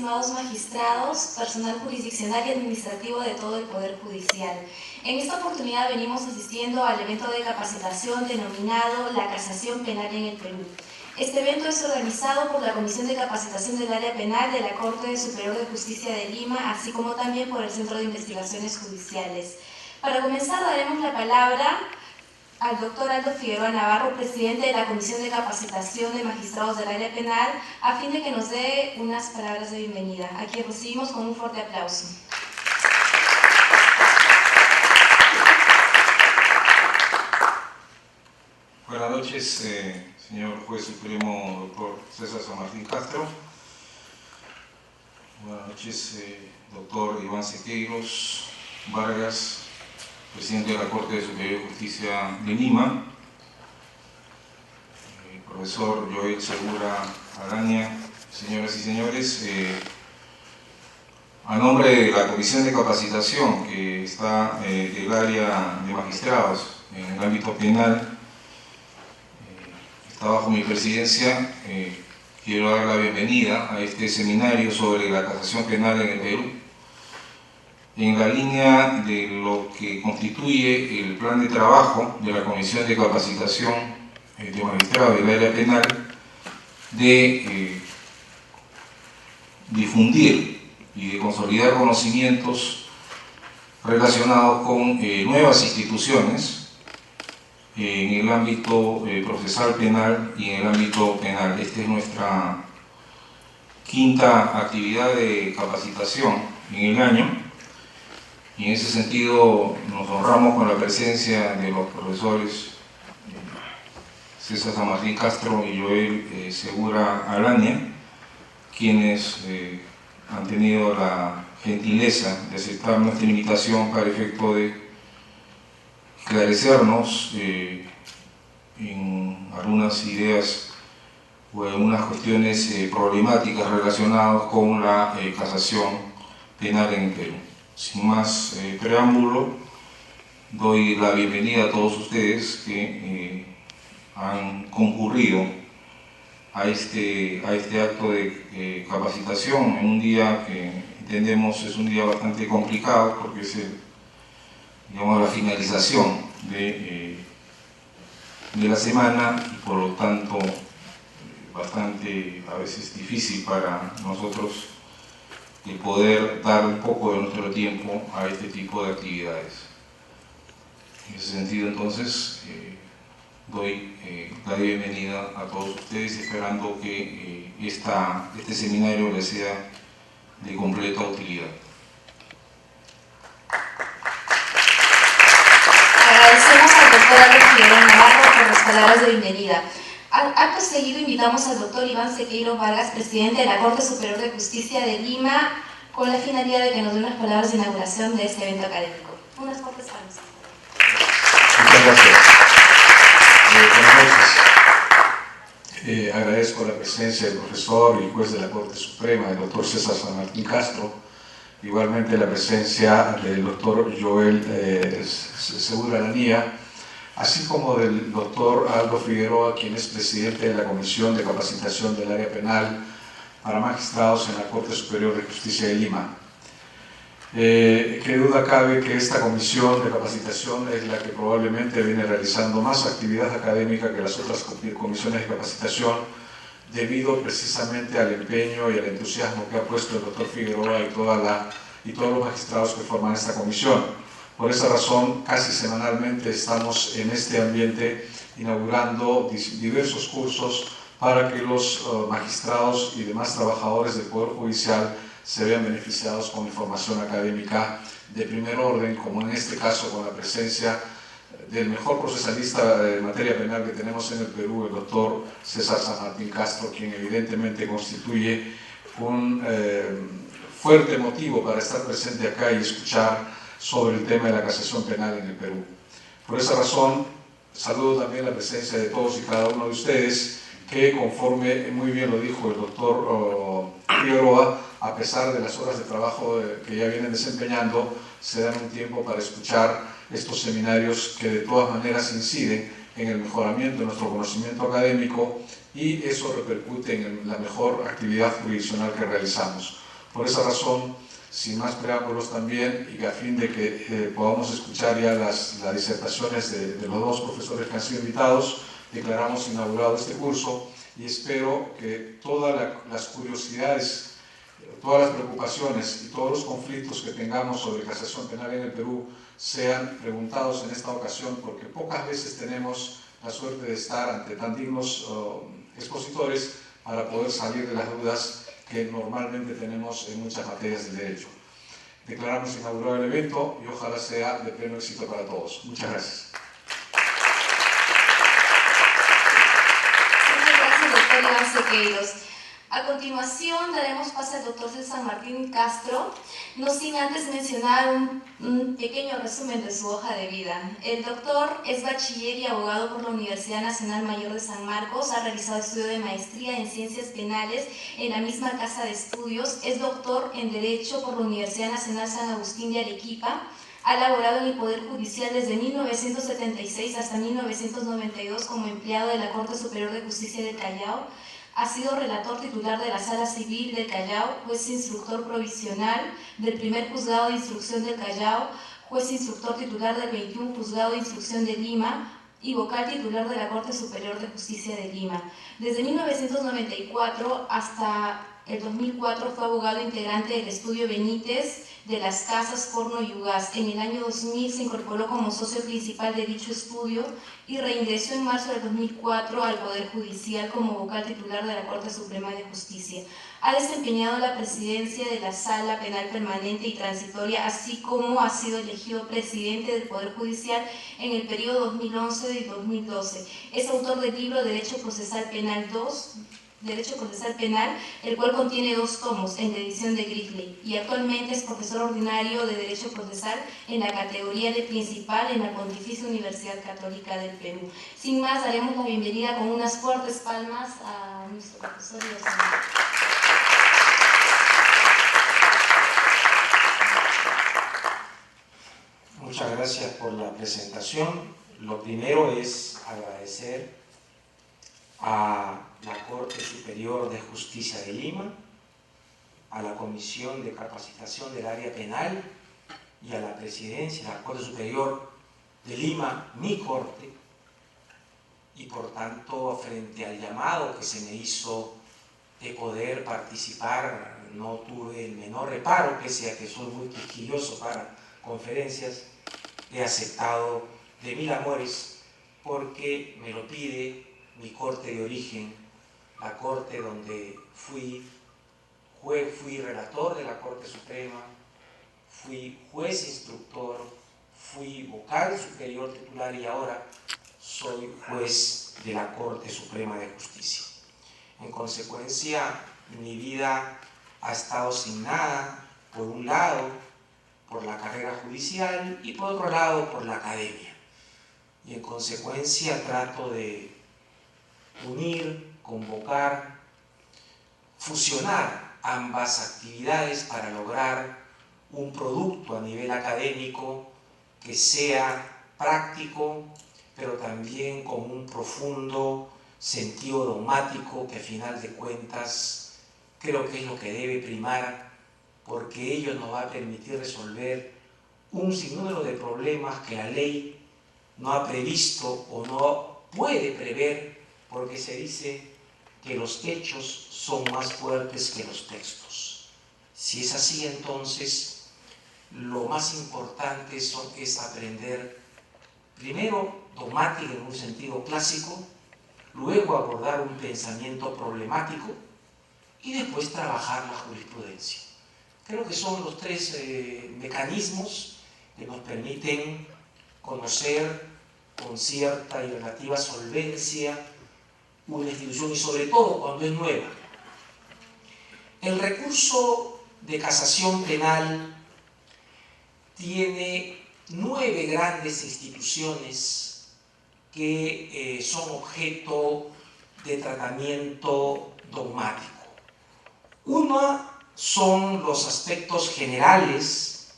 estimados magistrados, personal jurisdiccional y administrativo de todo el Poder Judicial. En esta oportunidad venimos asistiendo al evento de capacitación denominado La Casación Penal en el Perú. Este evento es organizado por la Comisión de Capacitación del Área Penal de la Corte Superior de Justicia de Lima, así como también por el Centro de Investigaciones Judiciales. Para comenzar, daremos la palabra al doctor Aldo Figueroa Navarro, presidente de la Comisión de Capacitación de Magistrados del Área Penal, a fin de que nos dé unas palabras de bienvenida, a quien recibimos con un fuerte aplauso. Buenas noches, señor Juez Supremo, doctor César San Martín Castro. Buenas noches, doctor Iván Sequeiros Vargas, presidente de la Corte Superior de Justicia de Lima. Profesor Joel Segura Araña, señoras y señores, a nombre de la Comisión de Capacitación que está del área de magistrados en el ámbito penal, está bajo mi presidencia, quiero dar la bienvenida a este seminario sobre la casación penal en el Perú, en la línea de lo que constituye el plan de trabajo de la Comisión de Capacitación de Magistrados del Área Penal, de difundir y de consolidar conocimientos relacionados con nuevas instituciones en el ámbito procesal penal y en el ámbito penal. Esta es nuestra quinta actividad de capacitación en el año, y en ese sentido nos honramos con la presencia de los profesores César San Martín Castro y Joel Segura Araña, quienes han tenido la gentileza de aceptar nuestra invitación para efecto de esclarecernos en algunas ideas o en algunas cuestiones problemáticas relacionadas con la casación penal en el Perú. Sin más preámbulo, doy la bienvenida a todos ustedes que han concurrido a este acto de capacitación en un día que entendemos es un día bastante complicado, porque es digamos, la finalización de la semana, y por lo tanto bastante a veces difícil para nosotros el poder dar un poco de nuestro tiempo a este tipo de actividades. En ese sentido, entonces, doy la bienvenida a todos ustedes, esperando que este seminario les sea de completa utilidad. Agradecemos al doctor Aldo Figueroa Navarro por las palabras de bienvenida. Acto seguido invitamos al doctor Iván Sequeiros Vargas, presidente de la Corte Superior de Justicia de Lima, con la finalidad de que nos dé unas palabras de inauguración de este evento académico. Unas cortas palabras. Muchas gracias. Buenas noches. Agradezco la presencia del profesor y juez de la Corte Suprema, el doctor César San Martín Castro, igualmente la presencia del doctor Joel Segura Araña, así como del doctor Aldo Figueroa, quien es presidente de la Comisión de Capacitación del Área Penal para Magistrados en la Corte Superior de Justicia de Lima. Qué duda cabe que esta comisión de capacitación es la que probablemente viene realizando más actividad académica que las otras comisiones de capacitación, debido precisamente al empeño y al entusiasmo que ha puesto el doctor Figueroa y todos los magistrados que forman esta comisión. Por esa razón, casi semanalmente estamos en este ambiente inaugurando diversos cursos para que los magistrados y demás trabajadores del Poder Judicial se vean beneficiados con información académica de primer orden, como en este caso con la presencia del mejor procesalista de materia penal que tenemos en el Perú, el doctor César San Martín Castro, quien evidentemente constituye un fuerte motivo para estar presente acá y escuchar sobre el tema de la casación penal en el Perú. Por esa razón, saludo también la presencia de todos y cada uno de ustedes, que conforme muy bien lo dijo el doctor Figueroa, a pesar de las horas de trabajo que ya vienen desempeñando, se dan un tiempo para escuchar estos seminarios que de todas maneras inciden en el mejoramiento de nuestro conocimiento académico, y eso repercute en la mejor actividad jurisdiccional que realizamos. Por esa razón, sin más preámbulos también, y a fin de que podamos escuchar ya las disertaciones de los dos profesores que han sido invitados, declaramos inaugurado este curso y espero que todas las curiosidades, todas las preocupaciones y todos los conflictos que tengamos sobre casación penal en el Perú sean preguntados en esta ocasión, porque pocas veces tenemos la suerte de estar ante tan dignos expositores para poder salir de las dudas que normalmente tenemos en muchas materias del derecho. Declaramos inaugurado el evento y ojalá sea de pleno éxito para todos. Muchas gracias. Muchas gracias, doctor Iván Sequeiros. A continuación daremos paso al doctor César Martín Castro, no sin antes mencionar un pequeño resumen de su hoja de vida. El doctor es bachiller y abogado por la Universidad Nacional Mayor de San Marcos, ha realizado estudio de maestría en Ciencias Penales en la misma casa de estudios, es doctor en Derecho por la Universidad Nacional San Agustín de Arequipa, ha laborado en el Poder Judicial desde 1976 hasta 1992 como empleado de la Corte Superior de Justicia del Callao. Ha sido relator titular de la Sala Civil del Callao, juez instructor provisional del primer Juzgado de Instrucción del Callao, juez instructor titular del 21 Juzgado de Instrucción de Lima y vocal titular de la Corte Superior de Justicia de Lima. Desde 1994 hasta el 2004 fue abogado integrante del Estudio Benítez de las Casas Forno y Ugaz. En el año 2000 se incorporó como socio principal de dicho estudio y reingresó en marzo del 2004 al Poder Judicial como vocal titular de la Corte Suprema de Justicia. Ha desempeñado la presidencia de la Sala Penal Permanente y Transitoria, así como ha sido elegido presidente del Poder Judicial en el periodo 2011 y 2012. Es autor del libro Derecho Procesal Penal 2, Derecho Procesal Penal, el cual contiene 2 tomos en la edición de Gridley, y actualmente es profesor ordinario de Derecho Procesal en la categoría de principal en la Pontificia Universidad Católica del Perú. Sin más, daremos la bienvenida con unas fuertes palmas a nuestro profesor y docente. Muchas gracias por la presentación. Lo primero es agradecer a la Corte Superior de Justicia de Lima, a la Comisión de Capacitación del Área Penal y a la Presidencia de la Corte Superior de Lima, mi corte, y por tanto, frente al llamado que se me hizo de poder participar, no tuve el menor reparo, pese a que soy muy quisquilloso para conferencias, he aceptado de mil amores porque me lo pide mi corte de origen, la corte donde fui relator de la Corte Suprema, fui juez instructor, fui vocal superior titular y ahora soy juez de la Corte Suprema de Justicia. En consecuencia, mi vida ha estado asignada, por un lado, por la carrera judicial y por otro lado, por la academia. Y en consecuencia trato de unir, convocar, fusionar ambas actividades para lograr un producto a nivel académico que sea práctico, pero también con un profundo sentido dogmático que a final de cuentas creo que es lo que debe primar, porque ello nos va a permitir resolver un sinnúmero de problemas que la ley no ha previsto o no puede prever, porque se dice que los hechos son más fuertes que los textos. Si es así, entonces lo más importante es aprender primero dogmática en un sentido clásico, luego abordar un pensamiento problemático y después trabajar la jurisprudencia. Creo que son los 3 mecanismos que nos permiten conocer con cierta y relativa solvencia una institución y sobre todo cuando es nueva. El recurso de casación penal tiene 9 grandes instituciones que son objeto de tratamiento dogmático. Una son los aspectos generales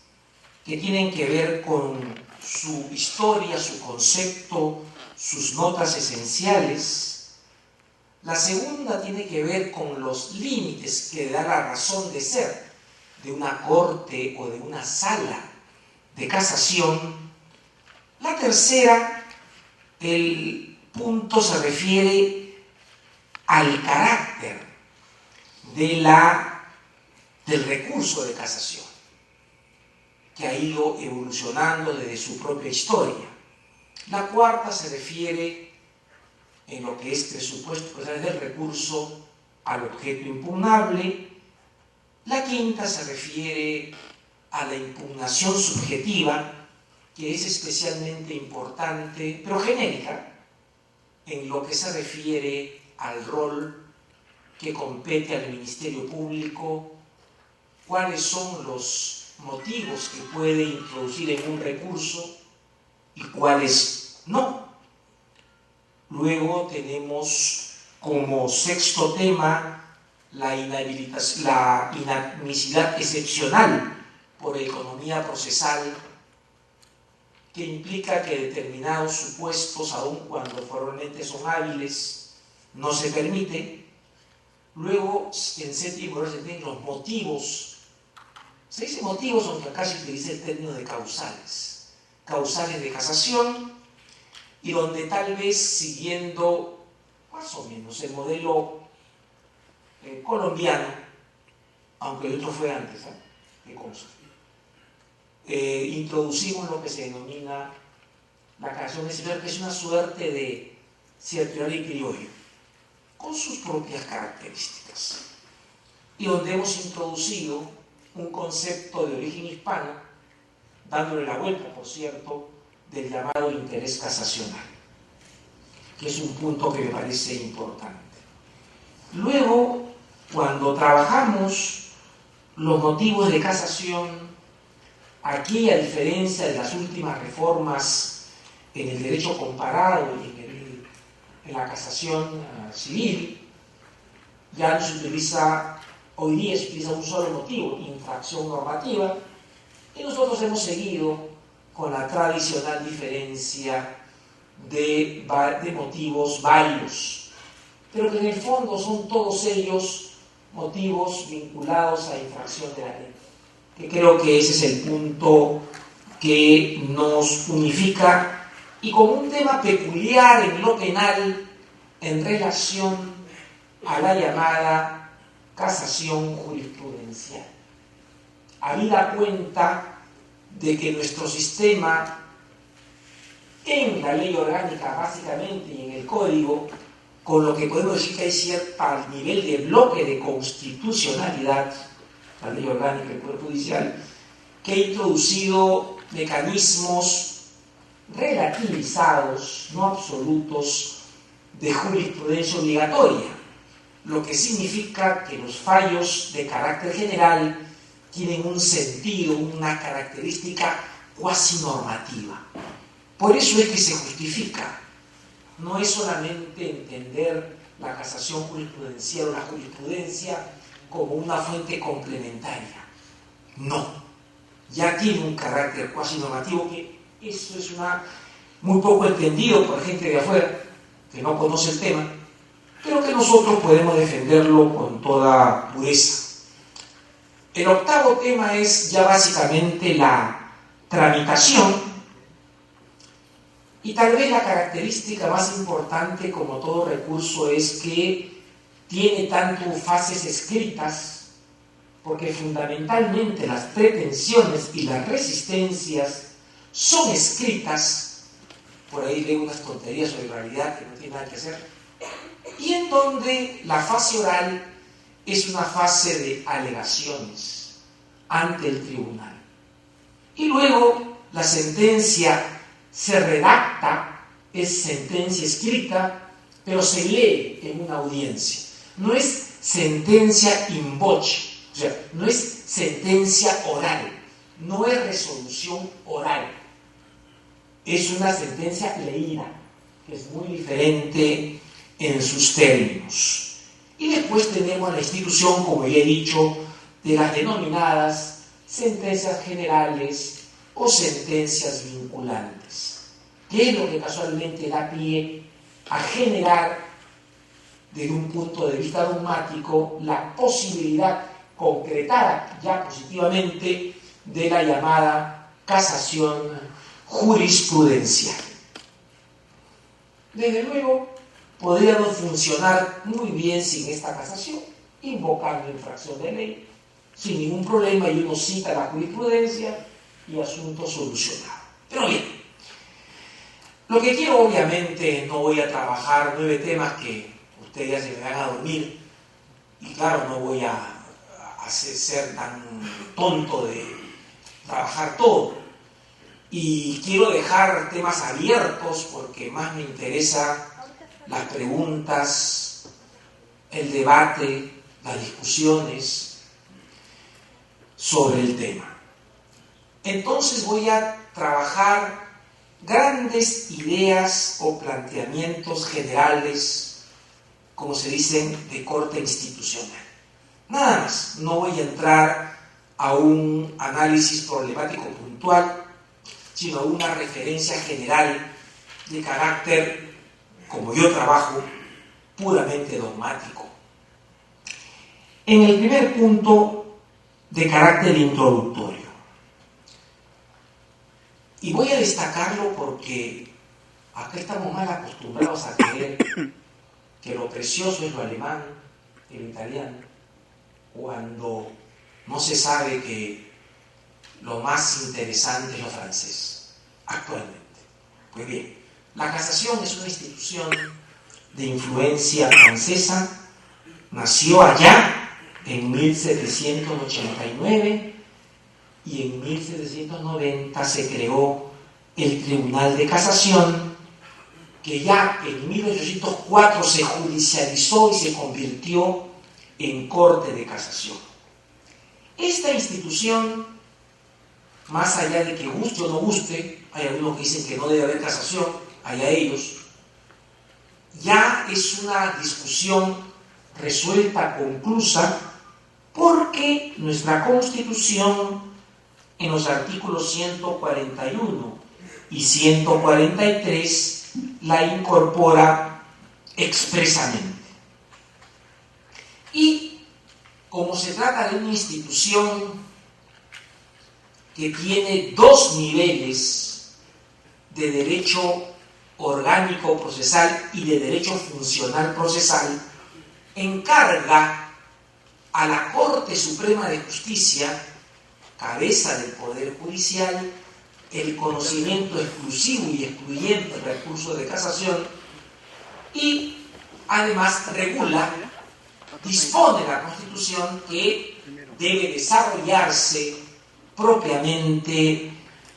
que tienen que ver con su historia, su concepto, sus notas esenciales. La segunda tiene que ver con los límites que le da la razón de ser de una corte o de una sala de casación. La tercera, el punto se refiere al carácter del recurso de casación, que ha ido evolucionando desde su propia historia. La cuarta se refiere, en lo que es presupuesto del recurso, al objeto impugnable. La quinta se refiere a la impugnación subjetiva, que es especialmente importante, pero genérica, en lo que se refiere al rol que compete al Ministerio Público, cuáles son los motivos que puede introducir en un recurso y cuáles no. Luego tenemos como sexto tema la inadmisibilidad excepcional por economía procesal, que implica que determinados supuestos, aun cuando formalmente son hábiles, no se permite. Luego, en séptimo lugar, se tienen los motivos. Se dice motivos, aunque acá se utiliza el término de causales. Causales de casación, y donde tal vez siguiendo más o menos el modelo colombiano, aunque el otro fue antes, que consta, introducimos lo que se denomina la casación excepcional, que es una suerte de certidumbre criollo, con sus propias características, y donde hemos introducido un concepto de origen hispano, dándole la vuelta, por cierto, del llamado interés casacional, que es un punto que me parece importante. Luego, cuando trabajamos los motivos de casación, aquí, a diferencia de las últimas reformas en el derecho comparado y en la casación civil, ya no se utiliza, hoy día se utiliza un solo motivo, infracción normativa, y nosotros hemos seguido con la tradicional diferencia de motivos varios, pero que en el fondo son todos ellos motivos vinculados a infracción de la ley, que creo que ese es el punto que nos unifica, y como un tema peculiar en lo penal en relación a la llamada casación jurisprudencial. Habida cuenta de que nuestro sistema, en la ley orgánica básicamente y en el código, con lo que podemos decir que hay cierto nivel de bloque de constitucionalidad, la ley orgánica del Poder Judicial, que ha introducido mecanismos relativizados, no absolutos, de jurisprudencia obligatoria, lo que significa que los fallos de carácter general tienen un sentido, una característica cuasi normativa. Por eso es que se justifica. No es solamente entender la casación jurisprudencial o la jurisprudencia como una fuente complementaria. No. Ya tiene un carácter cuasi normativo, que eso es muy poco entendido por gente de afuera que no conoce el tema, pero que nosotros podemos defenderlo con toda pureza. El octavo tema es ya básicamente la tramitación, y tal vez la característica más importante, como todo recurso, es que tiene tanto fases escritas, porque fundamentalmente las pretensiones y las resistencias son escritas. Por ahí leo unas tonterías sobre oralidad que no tiene nada que hacer, y en donde la fase oral es una fase de alegaciones ante el tribunal, y luego la sentencia se redacta, es sentencia escrita, pero se lee en una audiencia. No es sentencia in voce, o sea, no es sentencia oral, no es resolución oral, es una sentencia leída, que es muy diferente en sus términos. Y después tenemos la institución, como ya he dicho, de las denominadas sentencias generales o sentencias vinculantes, que es lo que casualmente da pie a generar, desde un punto de vista dogmático, la posibilidad concretara ya positivamente de la llamada casación jurisprudencial. Desde luego, podríamos funcionar muy bien sin esta casación, invocando infracción de ley, sin ningún problema, y uno cita la jurisprudencia y asunto solucionado. Pero bien, lo que quiero, obviamente, no voy a trabajar 9 temas que ustedes ya se me van a dormir, y claro, no voy a ser tan tonto de trabajar todo. Y quiero dejar temas abiertos porque más me interesa las preguntas, el debate, las discusiones sobre el tema. Entonces voy a trabajar grandes ideas o planteamientos generales, como se dicen, de corte institucional. Nada más, no voy a entrar a un análisis problemático puntual, sino a una referencia general de carácter, como yo trabajo, puramente dogmático. En el primer punto, de carácter introductorio. Y voy a destacarlo porque acá estamos mal acostumbrados a creer que lo precioso es lo alemán, el italiano, cuando no se sabe que lo más interesante es lo francés, actualmente. Pues bien, la casación es una institución de influencia francesa, nació allá en 1789 y en 1790 se creó el Tribunal de Casación, que ya en 1804 se judicializó y se convirtió en Corte de Casación. Esta institución, más allá de que guste o no guste, hay algunos que dicen que no debe haber casación, allá ellos, ya es una discusión resuelta, conclusa, porque nuestra Constitución, en los artículos 141 y 143, la incorpora expresamente. Y como se trata de una institución que tiene 2 niveles de derecho orgánico procesal y de derecho funcional procesal, encarga a la Corte Suprema de Justicia, cabeza del Poder Judicial, el conocimiento exclusivo y excluyente del recurso de casación, y además regula, dispone la Constitución que debe desarrollarse propiamente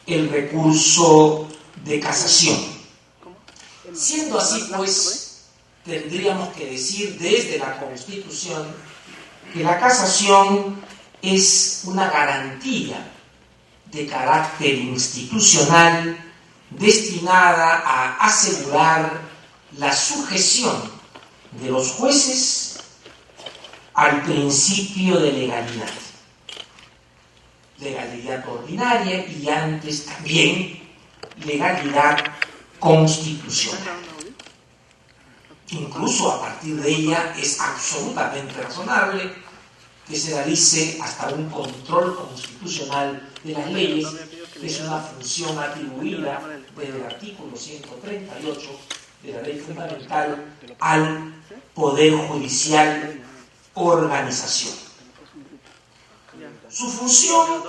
el recurso de casación. Siendo así, pues, tendríamos que decir desde la Constitución que la casación es una garantía de carácter institucional destinada a asegurar la sujeción de los jueces al principio de legalidad. Legalidad ordinaria y antes también legalidad constitucional. Incluso a partir de ella es absolutamente razonable que se realice hasta un control constitucional de las leyes, que es una función atribuida desde el artículo 138 de la Ley Fundamental al Poder Judicial organización. Su función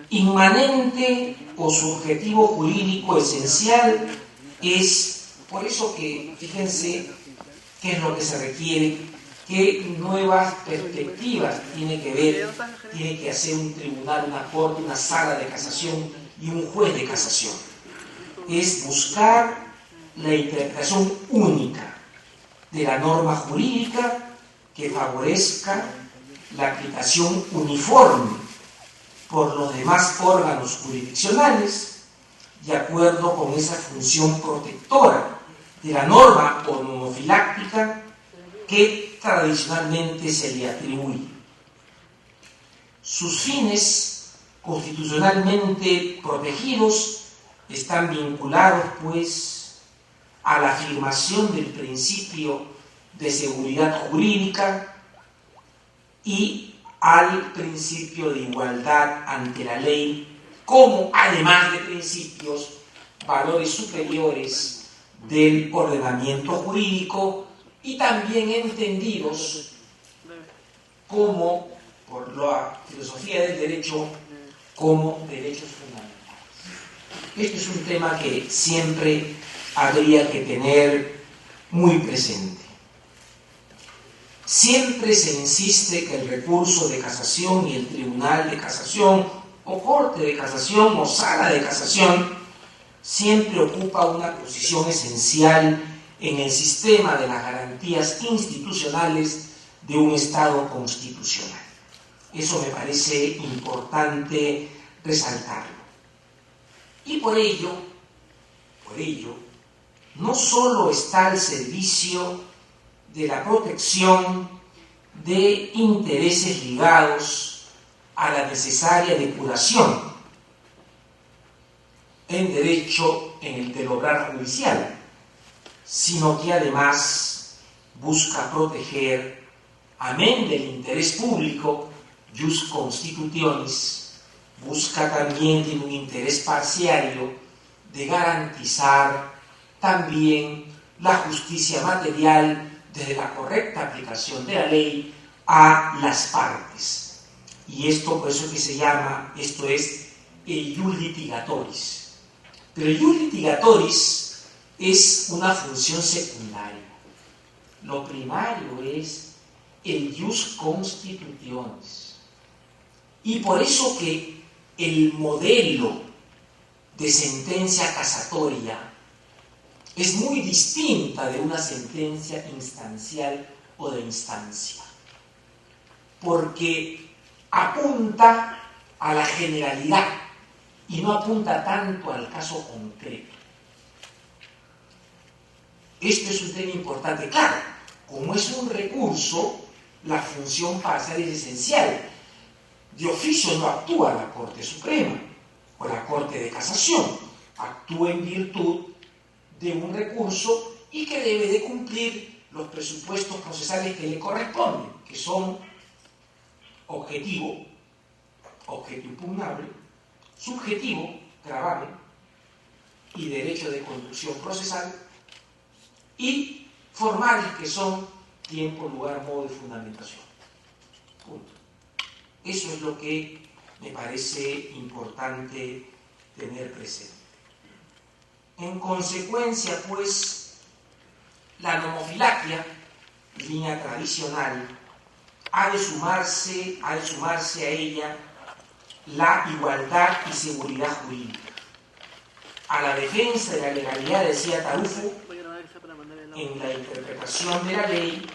inmanente o su objetivo jurídico esencial es, por eso que, fíjense, qué es lo que se requiere, qué nuevas perspectivas tiene que hacer un tribunal, una corte, una sala de casación y un juez de casación. Es buscar la interpretación única de la norma jurídica que favorezca la aplicación uniforme por los demás órganos jurisdiccionales, de acuerdo con esa función protectora de la norma o monofiláctica que tradicionalmente se le atribuye. Sus fines constitucionalmente protegidos están vinculados, pues, a la afirmación del principio de seguridad jurídica y al principio de igualdad ante la ley, como además de principios, valores superiores del ordenamiento jurídico y también entendidos como, por la filosofía del derecho, como derechos fundamentales. Este es un tema que siempre habría que tener muy presente. Siempre se insiste que el recurso de casación y el tribunal de casación o corte de casación o sala de casación siempre ocupa una posición esencial en el sistema de las garantías institucionales de un Estado constitucional. Eso me parece importante resaltarlo. Y por ello, no solo está al servicio de la protección de intereses ligados a la necesaria depuración en derecho en el del obrar judicial, sino que además busca proteger, amén del interés público, jus constitutionis, busca también, tiene un interés parciario de garantizar también la justicia material desde la correcta aplicación de la ley a las partes. Y esto, por eso que se llama, esto es el ius litigatoris. Pero el ius litigatoris es una función secundaria. Lo primario es el ius constitutionis. Y por eso que el modelo de sentencia casatoria es muy distinta de una sentencia instancial o de instancia, porque apunta a la generalidad y no apunta tanto al caso concreto. Esto es un tema importante. Claro, como es un recurso, la función parcial es esencial. De oficio no actúa la Corte Suprema o la Corte de Casación, actúa en virtud de un recurso y que debe de cumplir los presupuestos procesales que le corresponden, que son objetivo, objeto impugnable, subjetivo, gravamen, y derecho de conducción procesal, y formales, que son tiempo, lugar, modo de fundamentación. Punto. Eso es lo que me parece importante tener presente. En consecuencia, pues, la nomofilaquia, línea tradicional, ha de sumarse a ella la igualdad y seguridad jurídica. A la defensa de la legalidad, decía Tarufo, en la interpretación de la ley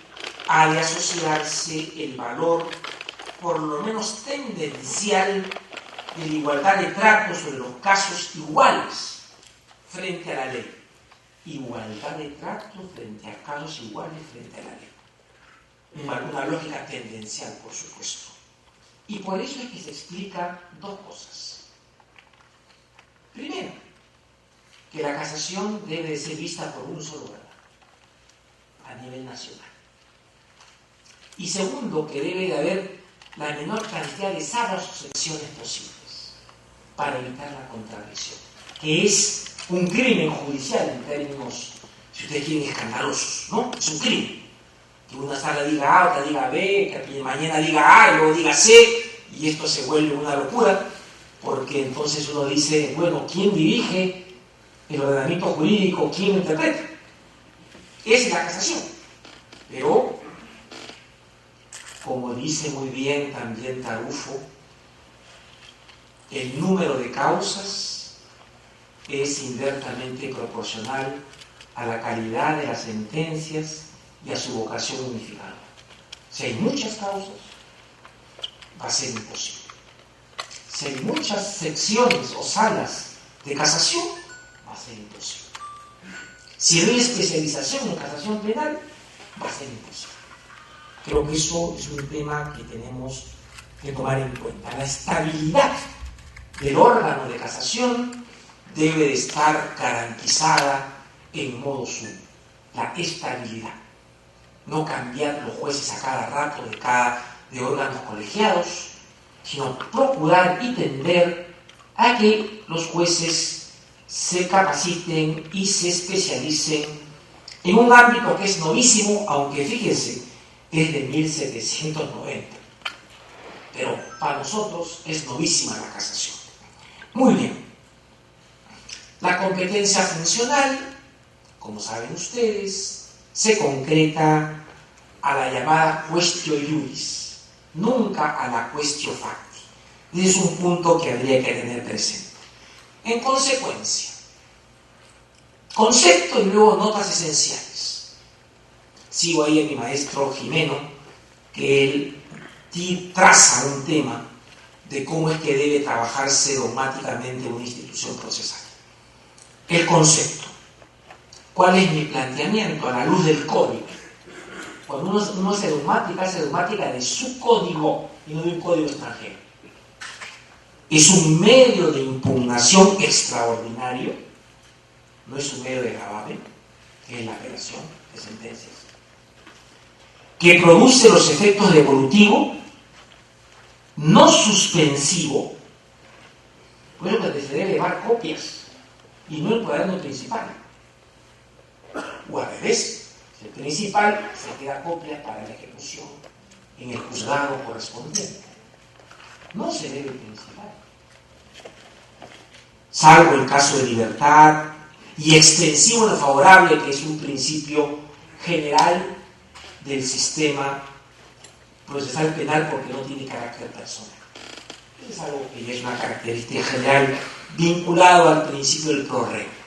ha de asociarse el valor, por lo menos tendencial, de la igualdad de trato sobre los casos iguales frente a la ley. Igualdad de trato frente a casos iguales frente a la ley. Una lógica tendencial, por supuesto. Y por eso es que se explican dos cosas. Primero, que la casación debe de ser vista por un solo órgano, a nivel nacional. Y segundo, que debe de haber la menor cantidad de salas o secciones posibles para evitar la contradicción, que es un crimen judicial en términos, si ustedes quieren, escandalosos, ¿no? Es un crimen. Que una sala diga A, otra diga B, que mañana diga A y luego diga C, y esto se vuelve una locura, porque entonces uno dice, bueno, ¿quién dirige el ordenamiento jurídico? ¿Quién lo interpreta? Esa es la casación. Pero, como dice muy bien también Tarufo, el número de causas es inversamente proporcional a la calidad de las sentencias y a su vocación unificada. Si hay muchas causas, va a ser imposible. Si hay muchas secciones o salas de casación, va a ser imposible. Si hay especialización en casación penal, va a ser imposible. Creo que eso es un tema que tenemos que tomar en cuenta. La estabilidad del órgano de casación debe de estar garantizada en modo sumo. La estabilidad. No cambiar los jueces a cada rato de órganos colegiados, sino procurar y tender a que los jueces se capaciten y se especialicen en un ámbito que es novísimo, aunque fíjense, es de 1790. Pero para nosotros es novísima la casación. Muy bien. La competencia funcional, como saben ustedes, se concreta a la llamada quaestio iuris, nunca a la quaestio facti. Ese es un punto que habría que tener presente. En consecuencia, concepto y luego notas esenciales. Sigo ahí a mi maestro Jimeno, que él traza un tema de cómo es que debe trabajarse dogmáticamente una institución procesal. El concepto. ¿Cuál es mi planteamiento a la luz del código? Cuando uno hace dogmática de su código y no de un código extranjero. Es un medio de impugnación extraordinario, no es un medio de gravamen, que es la apelación de sentencias, que produce los efectos de evolutivo, no suspensivo, por eso que se debe elevar copias y no el cuaderno principal. O al revés, el principal se queda copia para la ejecución en el juzgado correspondiente. No se debe el principal. Salvo el caso de libertad y extensivo en lo favorable, que es un principio general del sistema procesal penal porque no tiene carácter personal. Eso es algo que ya es una característica general vinculado al principio del pro reo.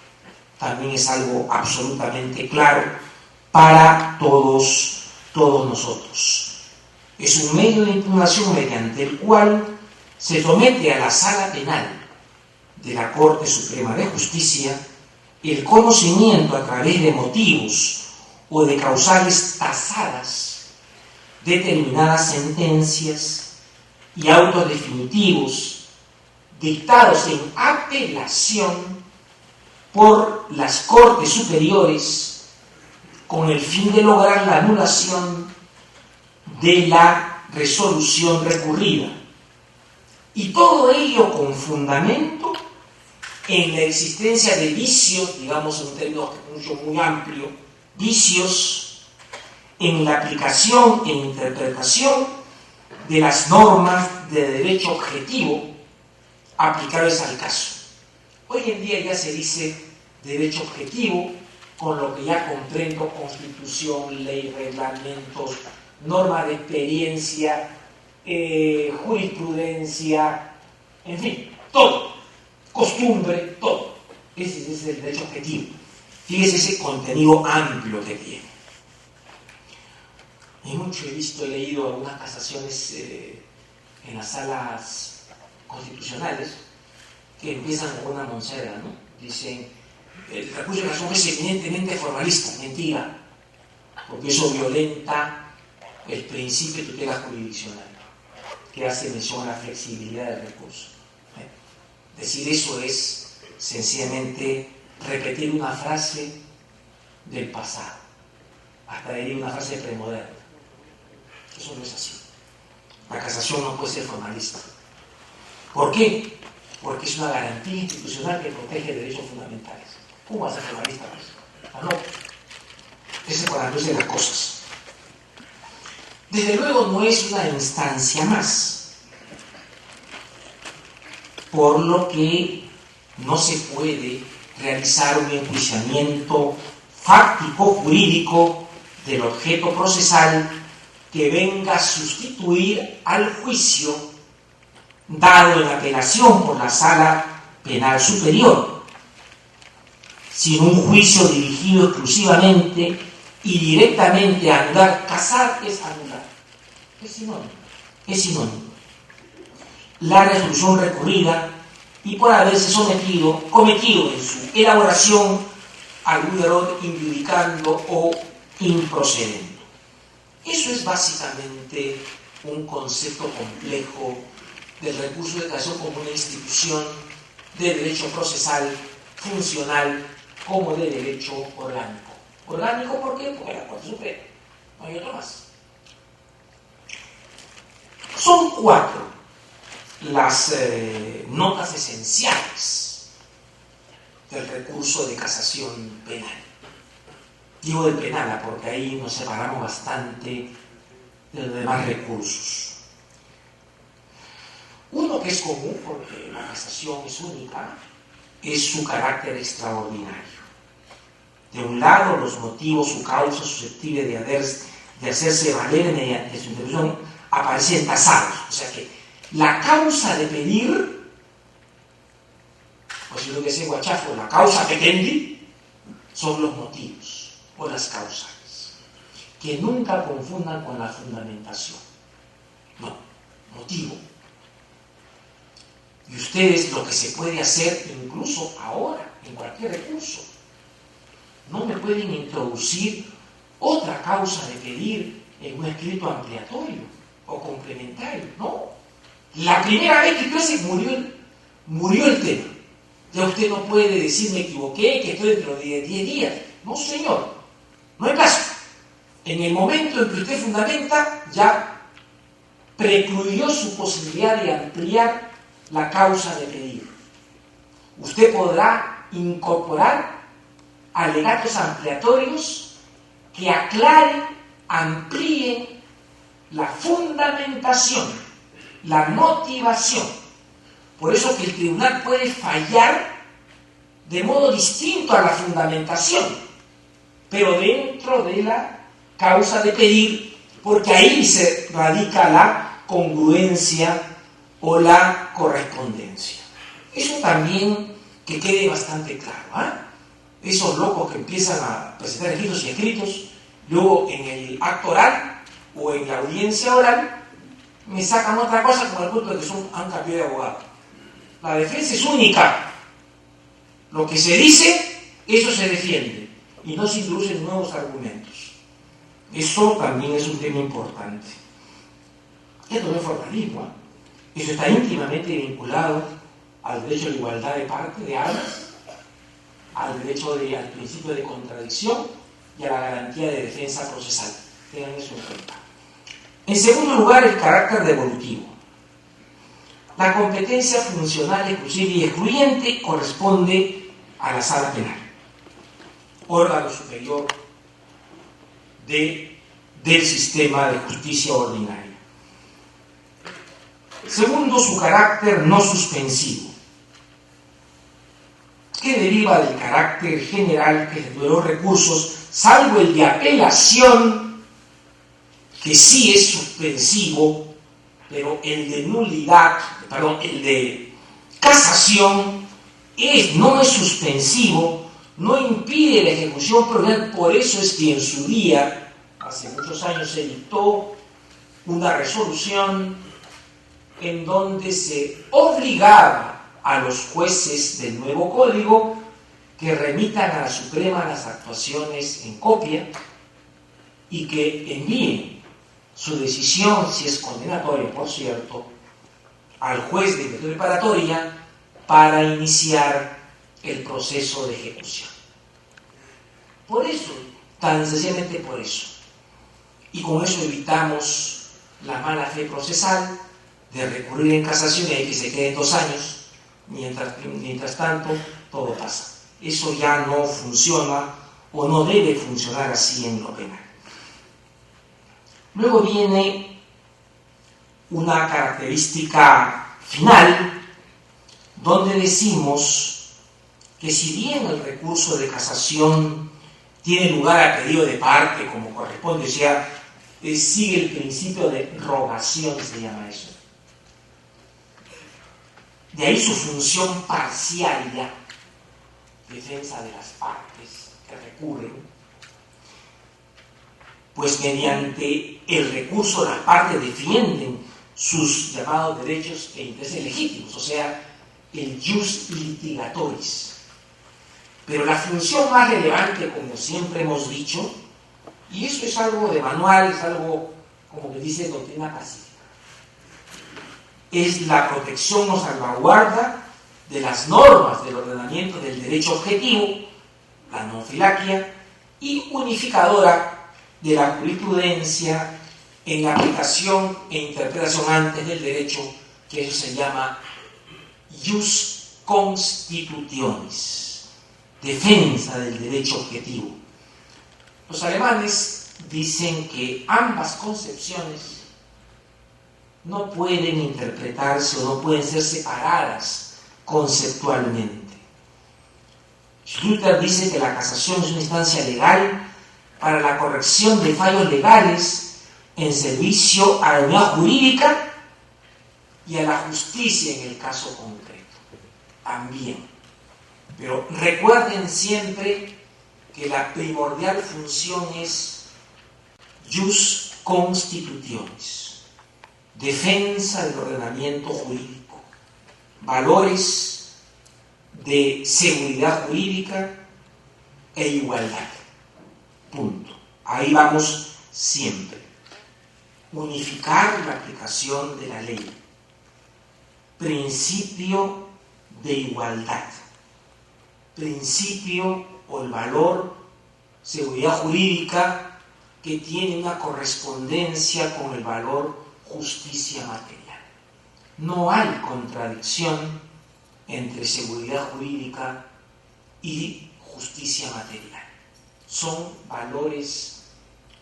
También es algo absolutamente claro para todos nosotros. Es un medio de impugnación mediante el cual se somete a la sala penal de la Corte Suprema de Justicia el conocimiento a través de motivos o de causales tasadas, determinadas sentencias y autos definitivos dictados en apelación por las Cortes Superiores con el fin de lograr la anulación de la resolución recurrida. Y todo ello con fundamento en la existencia de vicios, digamos en un término mucho muy amplio, vicios en la aplicación e interpretación de las normas de derecho objetivo aplicables al caso. Hoy en día ya se dice derecho objetivo, con lo que ya comprendo constitución, ley, reglamentos, norma de experiencia, jurisprudencia, en fin, todo, costumbre, todo. Ese es el derecho objetivo. Fíjese ese contenido amplio que tiene. Y mucho he leído algunas casaciones en las salas constitucionales que empiezan con una moncera, ¿no? Dicen, el recurso de casación es eminentemente formalista. Mentira, porque eso violenta el principio de tutela jurisdiccional, que hace mención a la flexibilidad del recurso. Decir eso es sencillamente repetir una frase del pasado, hasta decir una frase premoderna. Eso no es así. La casación no puede ser formalista. ¿Por qué? Porque es una garantía institucional que protege derechos fundamentales. ¿Cómo va a ser formalista? No. Ese es para la luz de las cosas. Desde luego no es una instancia más, por lo que no se puede realizar un enjuiciamiento fáctico, jurídico del objeto procesal que venga a sustituir al juicio dado en apelación por la Sala Penal Superior, sino un juicio dirigido exclusivamente y directamente a anular. Casar es anular, es sinónimo. La resolución recurrida y por haberse cometido en su elaboración algún error injudicando o improcedendo. Eso es básicamente un concepto complejo del recurso de casación como una institución de derecho procesal funcional como de derecho orgánico. ¿Orgánico por qué? Porque la Corte Suprema, no hay otro más. Son 4 las notas esenciales del recurso de casación penal. Digo del penal porque ahí nos separamos bastante de los demás recursos. Uno que es común, porque la casación es única, es su carácter extraordinario. De un lado, los motivos, su causa susceptible de hacerse valer mediante su intervención aparecen tasados. O sea que la causa de pedir, o si lo que sea guachafo, la causa petendi, son los motivos o las causales. Que nunca confundan con la fundamentación. No, motivo. Y ustedes lo que se puede hacer incluso ahora, en cualquier recurso, no me pueden introducir otra causa de pedir en un escrito ampliatorio o complementario, no. La primera vez que tú haces murió el tema. Ya usted no puede decir me equivoqué, que estoy dentro de 10 días. No, señor, no hay caso. En el momento en que usted fundamenta, ya precluyó su posibilidad de ampliar la causa de pedir. Usted podrá incorporar alegatos ampliatorios que aclaren, amplíen la fundamentación, la motivación. Por eso que el tribunal puede fallar de modo distinto a la fundamentación, pero dentro de la causa de pedir, porque ahí se radica la congruencia o la correspondencia. Eso también que quede bastante claro, Esos locos que empiezan a presentar escritos y escritos, luego en el acto oral o en la audiencia oral, me sacan otra cosa como el culto de que han cambiado de abogado. La defensa es única. Lo que se dice, eso se defiende. Y no se introducen nuevos argumentos. Eso también es un tema importante. Esto no es formalismo. Eso está íntimamente vinculado al derecho a la igualdad de parte de armas, al principio de contradicción y a la garantía de defensa procesal. Tengan eso en cuenta. En segundo lugar, el carácter devolutivo. La competencia funcional exclusiva y excluyente corresponde a la sala penal, órgano superior del sistema de justicia ordinaria. Segundo, su carácter no suspensivo, que deriva del carácter general que de los recursos, salvo el de apelación, que sí es suspensivo, pero el de casación no es suspensivo, no impide la ejecución preliminar. Por eso es que en su día, hace muchos años, se dictó una resolución en donde se obligaba a los jueces del nuevo código que remitan a la Suprema las actuaciones en copia y que envíen su decisión, si es condenatoria, por cierto, al juez de instrucción preparatoria para iniciar el proceso de ejecución. Por eso, tan sencillamente por eso. Y con eso evitamos la mala fe procesal de recurrir en casación y que se queden 2 años. Mientras tanto, todo pasa. Eso ya no funciona o no debe funcionar así en lo penal. Luego viene una característica final donde decimos que si bien el recurso de casación tiene lugar a pedido de parte como corresponde, o sea, sigue el principio de rogación, se llama eso. De ahí su función parcial ya, defensa de las partes que recurren, pues mediante el recurso las partes defienden sus llamados derechos e intereses legítimos, o sea, el jus litigatoris. Pero la función más relevante, como siempre hemos dicho, y eso es algo de manual, es algo, como que dice doctrina pacífica, es la protección o salvaguarda de las normas del ordenamiento del derecho objetivo, la non filaquia, y unificadora de la jurisprudencia en aplicación e interpretación antes del derecho, que eso se llama ius constitutionis, defensa del derecho objetivo. Los alemanes dicen que ambas concepciones no pueden interpretarse o no pueden ser separadas conceptualmente. Schlüter dice que la casación es una instancia legal para la corrección de fallos legales en servicio a la unidad jurídica y a la justicia en el caso concreto. También. Pero recuerden siempre que la primordial función es ius constitutionis, defensa del ordenamiento jurídico, valores de seguridad jurídica e igualdad. Punto. Ahí vamos siempre. Unificar la aplicación de la ley. Principio de igualdad. Principio o el valor, seguridad jurídica, que tiene una correspondencia con el valor justicia material. No hay contradicción entre seguridad jurídica y justicia material. Son valores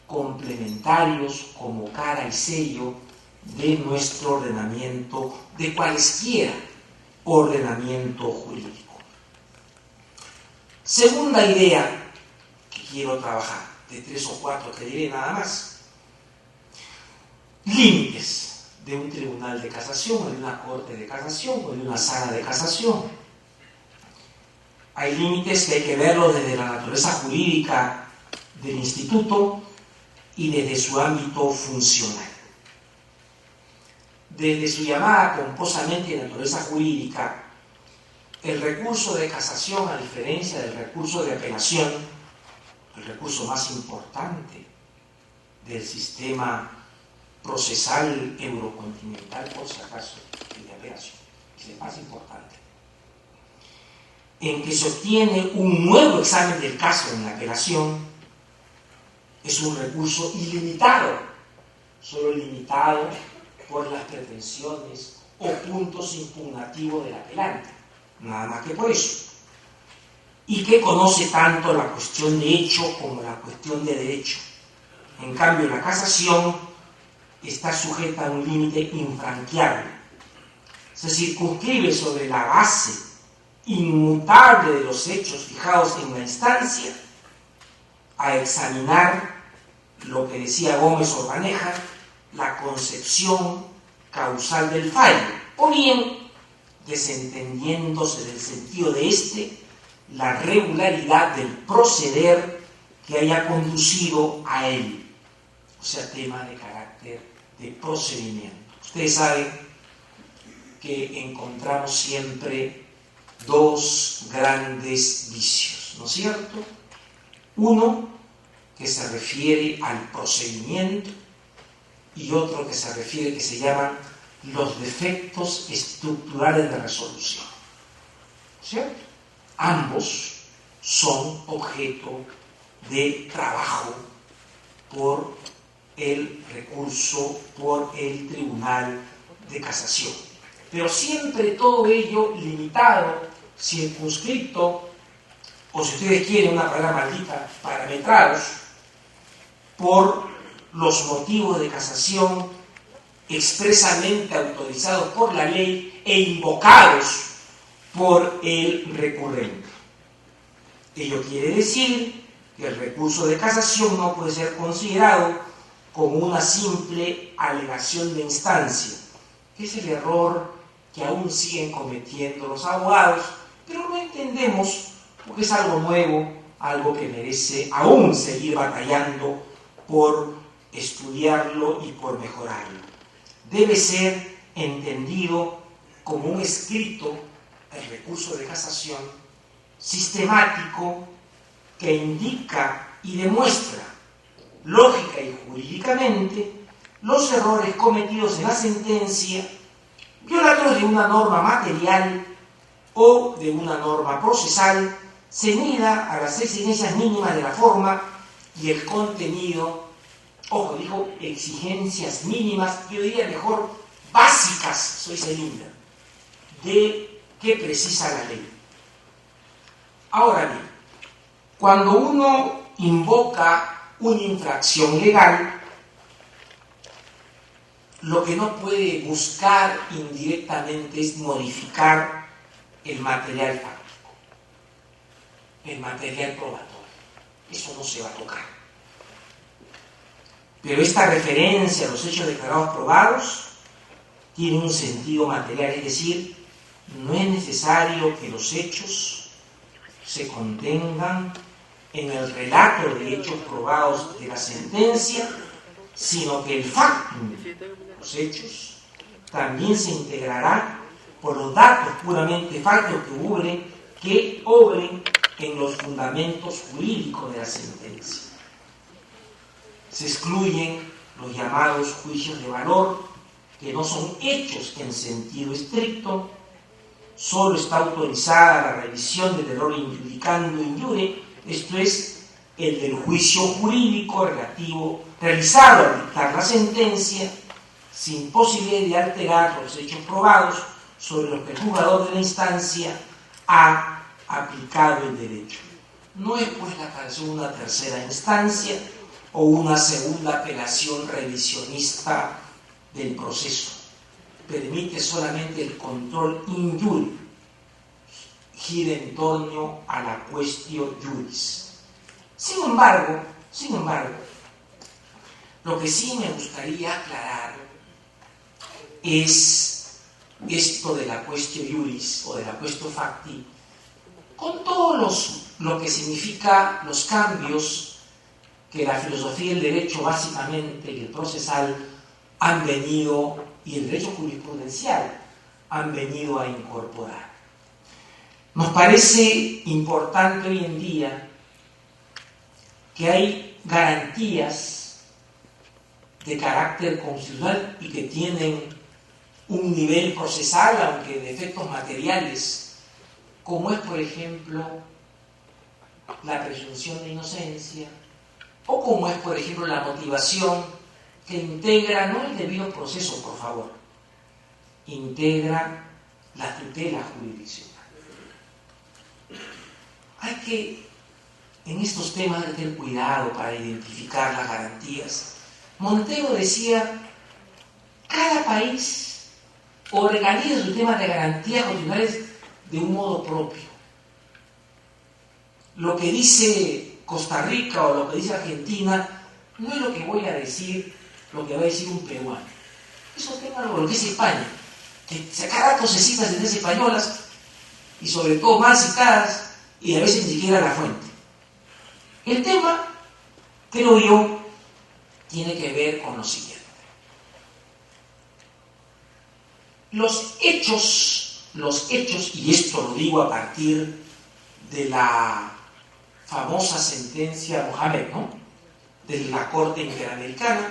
complementarios como cara y sello de nuestro ordenamiento, de cualesquiera ordenamiento jurídico. Segunda idea que quiero trabajar, de 3 o 4 que diré nada más. Límites de un tribunal de casación, o de una corte de casación, o de una sala de casación. Hay límites que hay que verlos desde la naturaleza jurídica del instituto y desde su ámbito funcional. Desde su llamada pomposamente de naturaleza jurídica, el recurso de casación, a diferencia del recurso de apelación, el recurso más importante del sistema procesal eurocontinental, por si acaso, el de apelación, es el más importante, en que se obtiene un nuevo examen del caso en la apelación, es un recurso ilimitado, solo limitado por las pretensiones o puntos impugnativos del apelante, nada más que por eso, y que conoce tanto la cuestión de hecho como la cuestión de derecho. En cambio, la casación está sujeta a un límite infranqueable, se circunscribe sobre la base inmutable de los hechos fijados en la instancia a examinar lo que decía Gómez Orbaneja, la concepción causal del fallo, o bien, desentendiéndose del sentido de éste, la regularidad del proceder que haya conducido a él, o sea, tema de carácter de procedimiento. Ustedes saben que encontramos siempre dos grandes vicios, ¿no es cierto? Uno que se refiere al procedimiento y otro que se refiere, que se llaman los defectos estructurales de resolución, ¿cierto? Ambos son objeto de trabajo por el recurso, por el Tribunal de Casación. Pero siempre todo ello limitado, circunscrito, o si ustedes quieren una palabra maldita, parametrados por los motivos de casación expresamente autorizados por la ley e invocados por el recurrente. Ello quiere decir que el recurso de casación no puede ser considerado como una simple alegación de instancia, que es el error que aún siguen cometiendo los abogados, pero lo entendemos porque es algo nuevo, algo que merece aún seguir batallando por estudiarlo y por mejorarlo. Debe ser entendido como un escrito, el recurso de casación, sistemático, que indica y demuestra lógica y jurídicamente los errores cometidos en la sentencia, violatorios de una norma material o de una norma procesal, ceñida a las exigencias mínimas de la forma y el contenido ojo, dijo exigencias mínimas, yo diría mejor básicas, soy Celinda, de qué precisa la ley. Ahora bien, cuando uno invoca una infracción legal, lo que no puede buscar indirectamente es modificar el material fáctico, el material probatorio. Eso no se va a tocar. Pero esta referencia a los hechos declarados probados tiene un sentido material, es decir, no es necesario que los hechos se contengan en el relato de hechos probados de la sentencia, sino que el factum, los hechos, también se integrará por los datos puramente fácticos que obren en los fundamentos jurídicos de la sentencia. Se excluyen los llamados juicios de valor, que no son hechos en sentido estricto. Solo está autorizada la revisión del error injudicando in iure, esto es, el del juicio jurídico relativo realizado al dictar la sentencia, sin posibilidad de alterar los hechos probados sobre los que el juzgador de la instancia ha aplicado el derecho. No es pues la creación de una tercera instancia o una segunda apelación revisionista del proceso. Permite solamente el control in iure, gira en torno a la quaestio iuris. Sin embargo, lo que sí me gustaría aclarar es esto de la quaestio iuris o de la quaestio facti, con todos lo que significa los cambios que la filosofía del derecho básicamente y el procesal han venido, y el derecho jurisprudencial han venido a incorporar. Nos parece importante hoy en día que hay garantías de carácter constitucional y que tienen un nivel procesal, aunque de efectos materiales, como es, por ejemplo, la presunción de inocencia, o como es, por ejemplo, la motivación que integra, no el debido proceso, por favor, integra la tutela jurisdiccional. Hay que, en estos temas, de tener cuidado para identificar las garantías. Montero decía, cada país organiza su tema de garantías constitucionales de un modo propio. Lo que dice Costa Rica o lo que dice Argentina no es lo que voy a decir, lo que va a decir un peruano. Eso es tema de lo que es España, que cada rato se citan sentencias españolas y sobre todo mal citadas y a veces ni siquiera la fuente. El tema, creo yo, tiene que ver con lo siguiente. Los hechos, y esto lo digo a partir de la famosa sentencia Mohamed, ¿no?, de la Corte Interamericana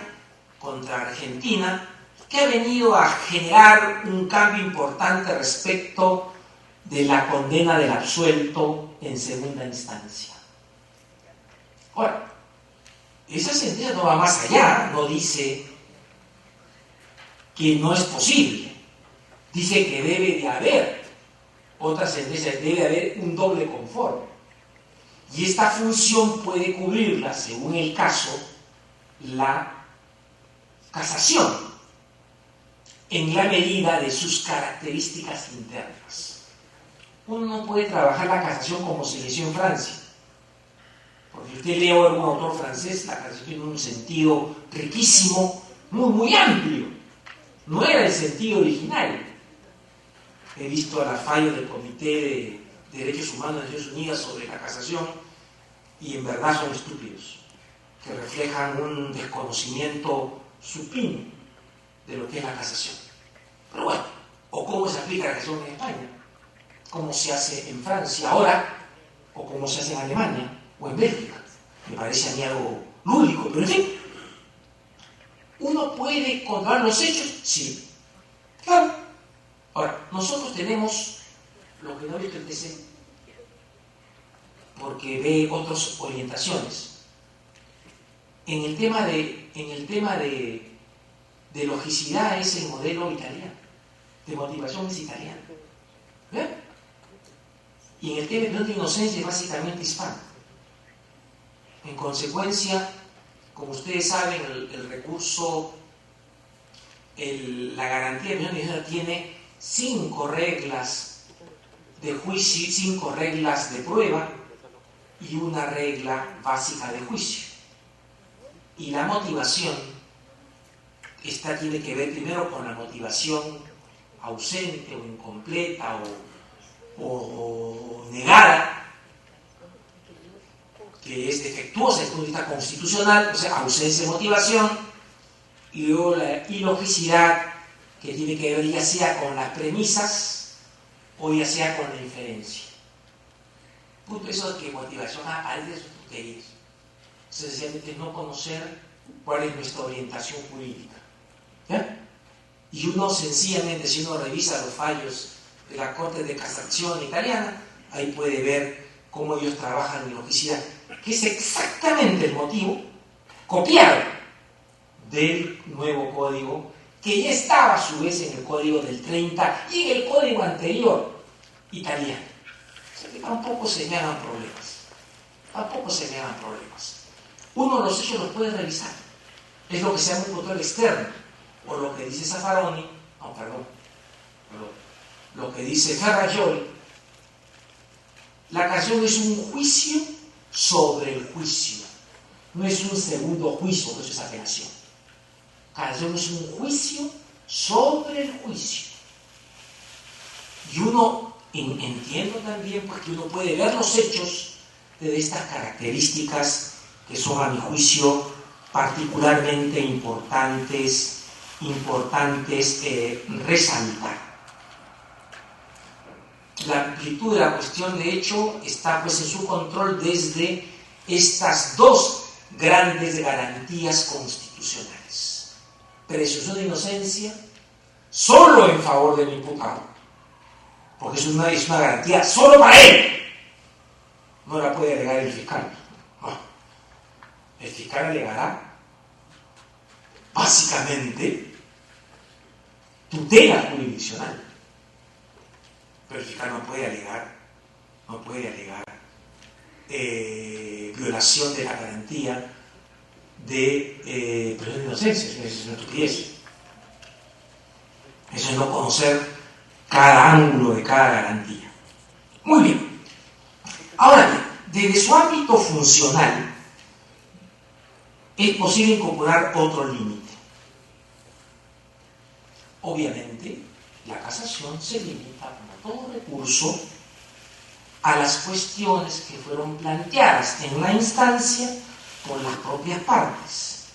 contra Argentina, que ha venido a generar un cambio importante respecto de la condena del absuelto en segunda instancia. Ahora, esa sentencia no va más allá, no dice que no es posible, dice que debe de haber otra sentencia, debe haber un doble confort. Y esta función puede cubrirla, según el caso, la casación, en la medida de sus características internas. Uno no puede trabajar la casación como se hizo en Francia. Porque usted lee a un autor francés, la casación tiene un sentido riquísimo, muy amplio. No era el sentido original. He visto la falla del Comité de Derechos Humanos de Naciones Unidas sobre la casación y en verdad son estúpidos, que reflejan un desconocimiento supino de lo que es la casación. Pero bueno, o cómo se aplica la casación en España, cómo se hace en Francia ahora, o cómo se hace en Alemania o en Bélgica. Me parece a mí algo lúdico, pero en fin. ¿Uno puede controlar los hechos? Sí. Claro. Ahora, nosotros tenemos lo que no ha visto el TC, porque ve otras orientaciones. En el tema de logicidad es el modelo italiano, de motivación es italiano. ¿Ve? Y en el tema de inocencia es básicamente hispano. En consecuencia, como ustedes saben, el recurso, la garantía de inocencia tiene 5 reglas de juicio, 5 reglas de prueba y una regla básica de juicio. Y la motivación tiene que ver primero con la motivación ausente o incompleta o negada, que es defectuosa desde el punto de vista constitucional, o sea, ausencia de motivación, y luego la ilogicidad, que tiene que ver ya sea con las premisas o ya sea con la inferencia. Punto, eso es que motivación aparece de sus tonterías. Sencillamente no conocer cuál es nuestra orientación jurídica. ¿Ya? Y uno sencillamente, si uno revisa los fallos de la Corte de Casación italiana, ahí puede ver cómo ellos trabajan en logicidad, que es exactamente el motivo copiado del nuevo código, que ya estaba a su vez en el código del 30 y en el código anterior italiano. O sea que tampoco se me hagan problemas. Tampoco se me hagan problemas. Uno los hechos los puede revisar. Es lo que se llama un control externo. O lo que dice Zaffaroni, lo que dice Ferrajoli, la canción es un juicio sobre el juicio, no es un segundo juicio, eso es apelación. Canción es un juicio sobre el juicio. Y uno entiendo también porque uno puede ver los hechos de estas características que son, a mi juicio, particularmente importantes resaltar. La amplitud de la cuestión, de hecho, está pues en su control desde estas 2 grandes garantías constitucionales. Presunción de inocencia solo en favor del imputado, porque es una garantía solo para él. No la puede alegar el fiscal. No. El fiscal alegará básicamente tutela jurisdiccional, pero el fiscal no puede alegar violación de la garantía de presunción de inocencia. Eso es una estupidez. Eso es no conocer cada ángulo de cada garantía. Muy bien. Ahora bien, desde su ámbito funcional es posible incorporar otro límite. Obviamente, la casación se limita, como todo recurso, a las cuestiones que fueron planteadas en la instancia por las propias partes.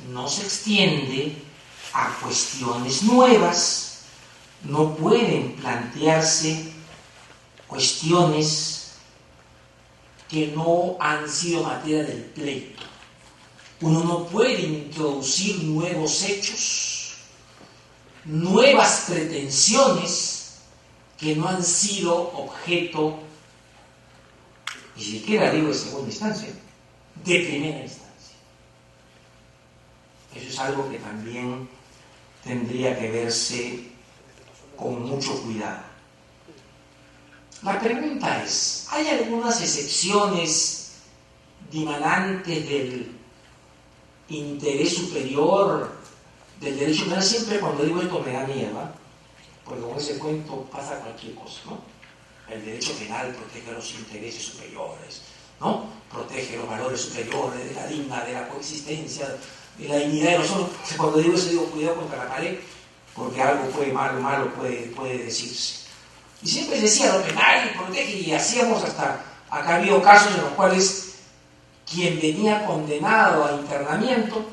No se extiende a cuestiones nuevas, no pueden plantearse cuestiones que no han sido materia del pleito. Uno no puede introducir nuevos hechos, nuevas pretensiones que no han sido objeto, ni siquiera digo de segunda instancia, de primera instancia. Eso es algo que también tendría que verse con mucho cuidado. La pregunta es, ¿hay algunas excepciones dimanantes del interés superior del derecho penal? Siempre cuando digo esto me da miedo, ¿eh? Porque con ese cuento pasa cualquier cosa, ¿no? El derecho penal protege los intereses superiores, ¿no? Protege los valores superiores de la digna, de la coexistencia, de la dignidad de nosotros. Cuando digo eso digo cuidado contra la pared, porque algo malo puede decirse. Y siempre decía lo penal protege, y hacíamos hasta, acá ha habido casos en los cuales quien venía condenado a internamiento,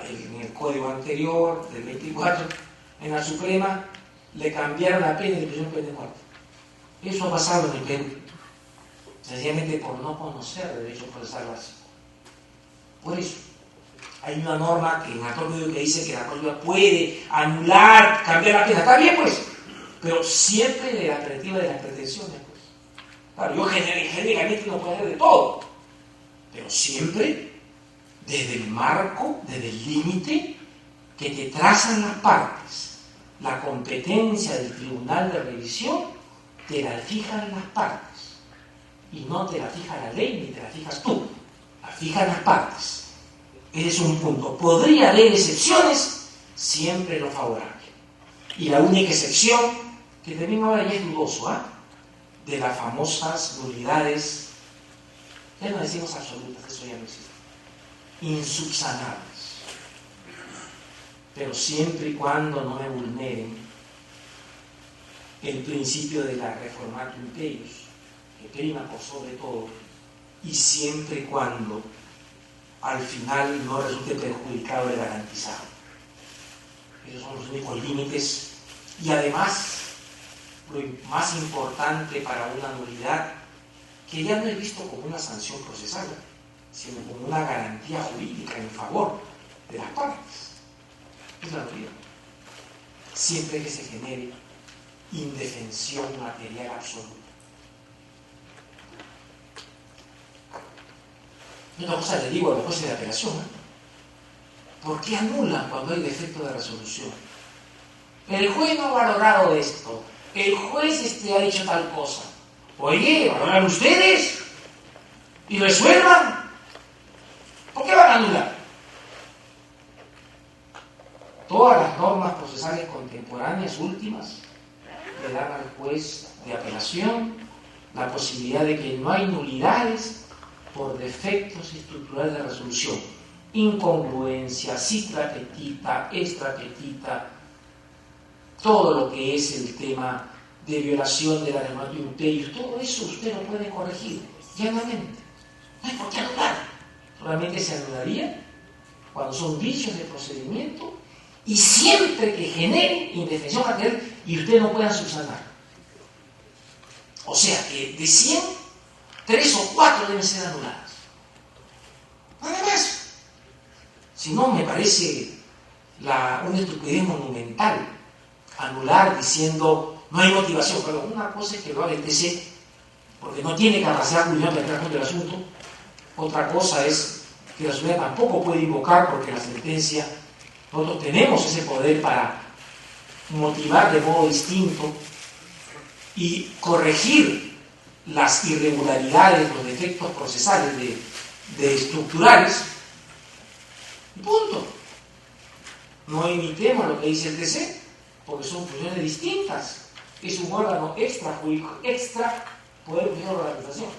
en el código anterior, del 24, en la Suprema, le cambiaron la pena de prisión de muerte. Eso ha pasado en el Perú, sencillamente por no conocer el derecho procesal básico. Por eso, hay una norma en el código que dice que la Corte puede anular, cambiar la pena. Está bien, pues, pero siempre de la perspectiva de las pretensiones, pues. Claro, yo generalmente no puedo hacer de todo, pero siempre desde el marco, desde el límite que te trazan las partes. La competencia del tribunal de revisión te la fijan las partes, y no te la fija la ley ni te la fijas tú, la fijan las partes. Ese es un punto. Podría haber excepciones, siempre lo favorable. Y la única excepción, que también ahora ya es dudoso, de las famosas nulidades, ya no decimos absolutas, eso ya no existe, insubsanables. Pero siempre y cuando no me vulneren el principio de la reformatio imperius, que prima por sobre todo, y siempre y cuando al final no resulte perjudicado el garantizado. Esos son los únicos límites. Y además, lo más importante para una nulidad, que ya no es visto como una sanción procesal, sino como una garantía jurídica en favor de las partes, es la nulidad. Siempre que se genere indefensión material absoluta. Y una cosa le digo a los jueces de apelación, ¿por qué anulan cuando hay defecto de resolución? El juez no ha valorado esto, el juez ha dicho tal cosa. Oye, valoran ustedes y resuelvan. ¿Por qué van a anular? Todas las normas procesales contemporáneas últimas le dan al juez de apelación la posibilidad de que no hay nulidades por defectos estructurales de resolución, incongruencia, citra petita, extra petita, todo lo que es el tema de violación de la reformatio imperius, todo eso usted lo puede corregir llanamente. No hay por qué anular. Solamente se anularía cuando son vicios de procedimiento y siempre que generen indefensión material y usted no pueda subsanar. O sea que de 100, 3 o 4 deben ser anuladas. Nada más. Si no, me parece una estupidez monumental anular diciendo no hay motivación. Pero una cosa es que lo haga el TC porque no tiene capacidad jurídica para entrar con el asunto. Otra cosa es que la ciudadanía tampoco puede invocar porque la sentencia, nosotros tenemos ese poder para motivar de modo distinto y corregir las irregularidades, los defectos procesales de estructurales. Punto. No imitemos lo que dice el TC, porque son funciones distintas. Es un órgano extra jurídico, extra poder judicial de la organización,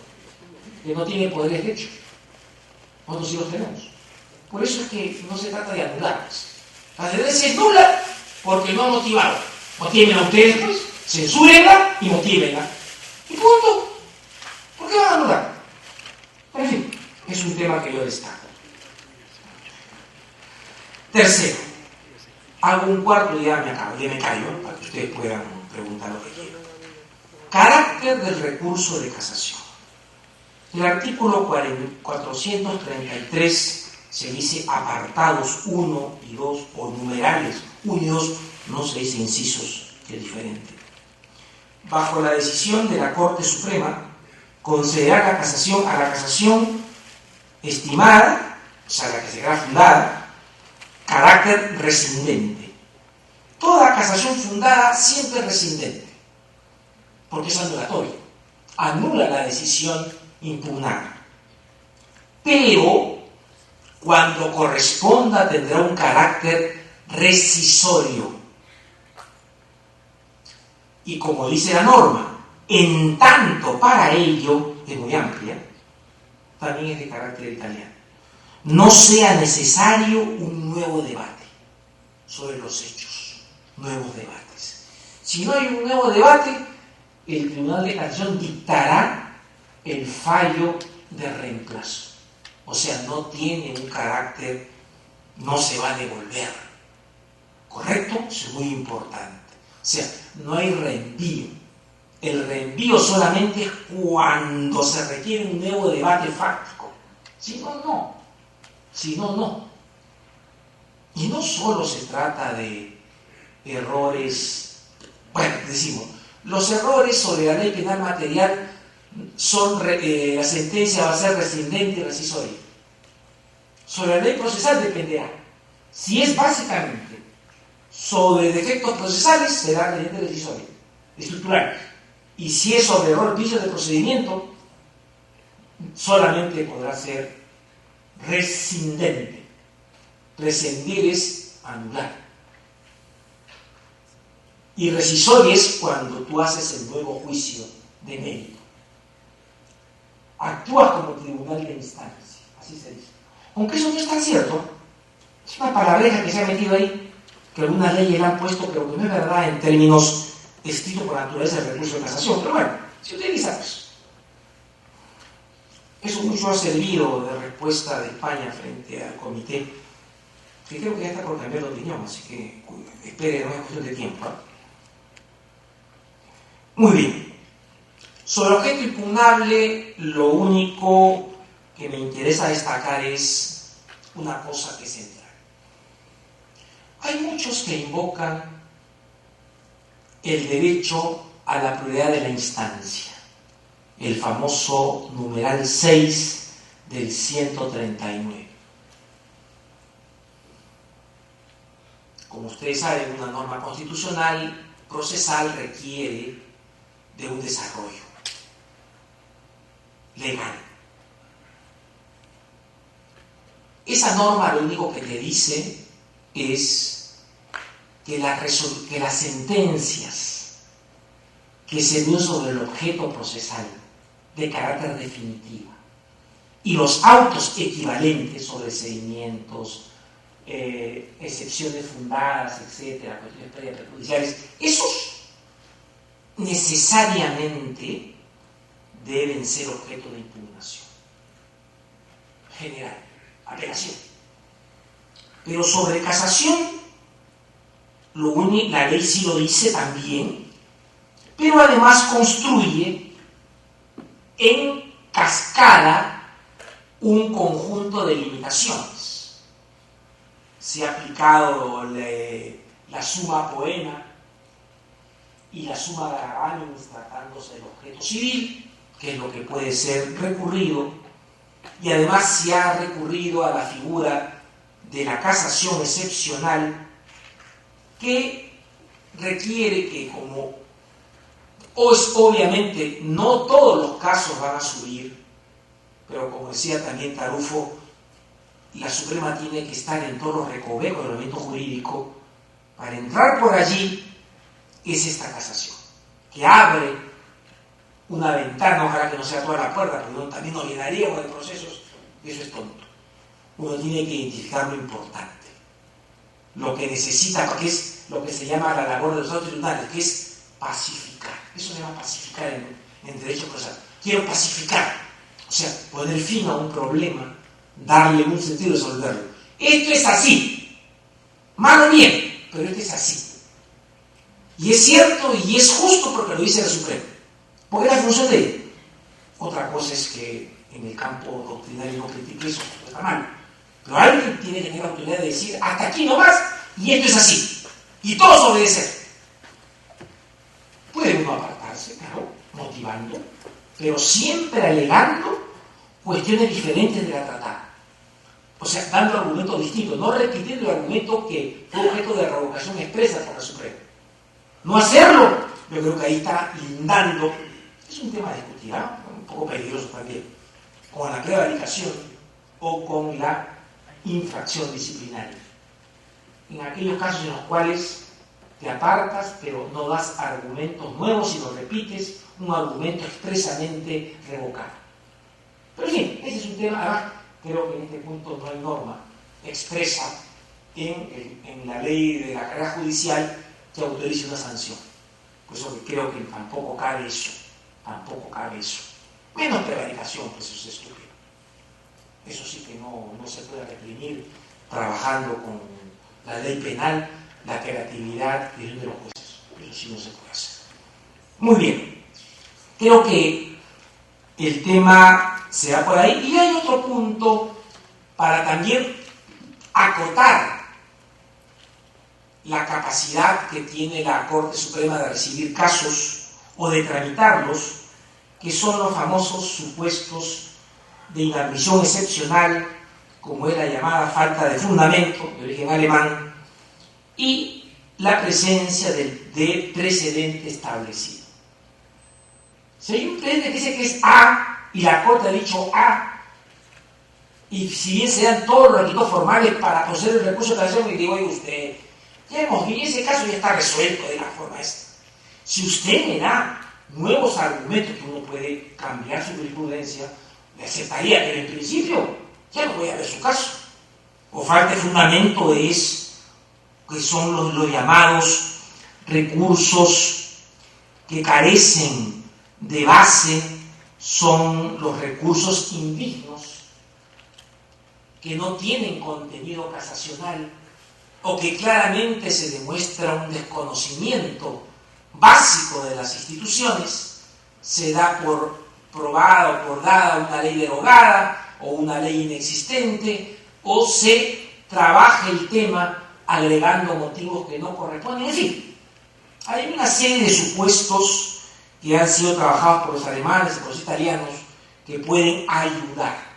que no tiene poderes de hecho. Nosotros sí los tenemos. Por eso es que no se trata de anularlas. La sentencia es nula porque no ha motivado. Motívenla ustedes, pues, censúrenla y motívenla. Y punto. ¿Por qué van a anular? En fin, es un tema que yo destaco. Tercero, hago un cuarto y ya me callo, para que ustedes puedan preguntar lo que quieran. Carácter del recurso de casación. El artículo 433 se dice apartados 1 y 2 o numerales 1 y 2, no se dice incisos, que es diferente. Bajo la decisión de la Corte Suprema, concederá la casación a la casación estimada, o sea, la que se queda fundada, carácter rescindente. Toda casación fundada siempre es rescindente, porque es anulatoria, anula la decisión impugnada. Pero, cuando corresponda, tendrá un carácter rescisorio. Y como dice la norma, en tanto para ello, es muy amplia, también es de carácter italiano, no sea necesario un nuevo debate sobre los hechos, nuevos debates. Si no hay un nuevo debate, el Tribunal de Casación dictará el fallo de reemplazo. O sea, no tiene un carácter, no se va a devolver. ¿Correcto? Eso es muy importante. O sea, no hay reenvío. El reenvío solamente es cuando se requiere un nuevo debate fáctico. Si no, no. Si no, no. Y no solo se trata de errores, bueno, decimos, los errores sobre la ley penal material son, la sentencia va a ser rescindente y rescisoria. Sobre la ley procesal dependerá. Si es básicamente sobre defectos procesales, será mediante decisiones estructurales. Y si es sobre error, vicios de procedimiento, solamente podrá ser rescindente. Rescindir es anular. Y rescisorio es cuando tú haces el nuevo juicio de mérito. Actúas como tribunal de instancia, así se dice. Aunque eso no es tan cierto, es una palabreja que se ha metido ahí, que algunas leyes la han puesto, pero que no es verdad en términos estrictos por naturaleza del recurso de casación. Pero bueno, se utiliza pues. Eso mucho ha servido de respuesta de España frente al comité, que creo que ya está por cambiar de opinión, así que espere, no es cuestión de tiempo. Muy bien. Sobre el objeto impugnable, lo único que me interesa destacar es una cosa que es central. Hay muchos que invocan el derecho a la prioridad de la instancia, el famoso numeral 6 del 139. Como ustedes saben, una norma constitucional procesal requiere de un desarrollo legal. Esa norma lo único que te dice es que las sentencias que se dio sobre el objeto procesal de carácter definitivo y los autos equivalentes sobre seguimientos, excepciones fundadas, etcétera, cuestiones prejudiciales, esos necesariamente deben ser objeto de impugnación general, apelación. Pero sobre casación, la ley sí lo dice también, pero además construye en cascada un conjunto de limitaciones. Se ha aplicado la summa poena y la summa gravamen tratándose del objeto civil, que es lo que puede ser recurrido, y además se ha recurrido a la figura de la casación excepcional, que requiere que, como obviamente no todos los casos van a subir, pero como decía también Tarufo, la Suprema tiene que estar en todos los recovecos del ordenamiento jurídico. Para entrar por allí es esta casación, que abre una ventana, ojalá que no sea toda la puerta, porque uno también nos llenaríamos de procesos, y eso es tonto. Uno tiene que identificar lo importante, lo que necesita, que es lo que se llama la labor de los autos tribunales, que es pacificar. Eso se llama pacificar en derecho procesal. Quiero pacificar, o sea, poner fin a un problema, darle un sentido de resolverlo. Esto es así, mal o bien, pero esto es así. Y es cierto y es justo porque lo dice la Suprema, porque es la función de ella. Otra cosa es que en el campo doctrinario no critique eso, está mal. Pero alguien tiene que tener la autoridad de decir hasta aquí no más y esto es así. Y todos obedecer. Puede uno apartarse, claro, motivando, pero siempre alegando cuestiones diferentes de la tratada. O sea, dando argumentos distintos, no repitiendo el argumento que fue objeto de revocación expresa por la Suprema. No hacerlo, yo creo que ahí está lindando. Es un tema discutido, un poco peligroso también, con la prevaricación o con la infracción disciplinaria. En aquellos casos en los cuales te apartas, pero no das argumentos nuevos, sino repites un argumento expresamente revocado. Pero en fin, ese es un tema, además, creo que en este punto no hay norma expresa en la ley de la carrera judicial que autorice una sanción. Por eso que creo que tampoco cabe eso. Menos prevaricación, pues eso es estúpido. Eso sí que no se puede reprimir trabajando con la ley penal, la creatividad y de los jueces. Eso sí no se puede hacer. Muy bien. Creo que el tema se va por ahí. Y hay otro punto para también acotar la capacidad que tiene la Corte Suprema de recibir casos o de tramitarlos, que son los famosos supuestos de inadmisión excepcional, como es la llamada falta de fundamento, de origen alemán, y la presencia de precedente establecido. Si hay un precedente que dice que es A, y la Corte ha dicho A, y si bien se dan todos los requisitos formales para proceder el recurso de casación, y digo, oye, usted, ya hemos visto, ese caso ya está resuelto de la forma esta. Si usted me da nuevos argumentos que uno puede cambiar su jurisprudencia, le aceptaría, pero en principio ya no voy a ver su caso. O falta de fundamento es que son los llamados recursos que carecen de base, son los recursos indignos, que no tienen contenido casacional, o que claramente se demuestra un desconocimiento básico de las instituciones, se da por probada o por dada una ley derogada o una ley inexistente, o se trabaja el tema agregando motivos que no corresponden. En fin, hay una serie de supuestos que han sido trabajados por los alemanes y por los italianos que pueden ayudar.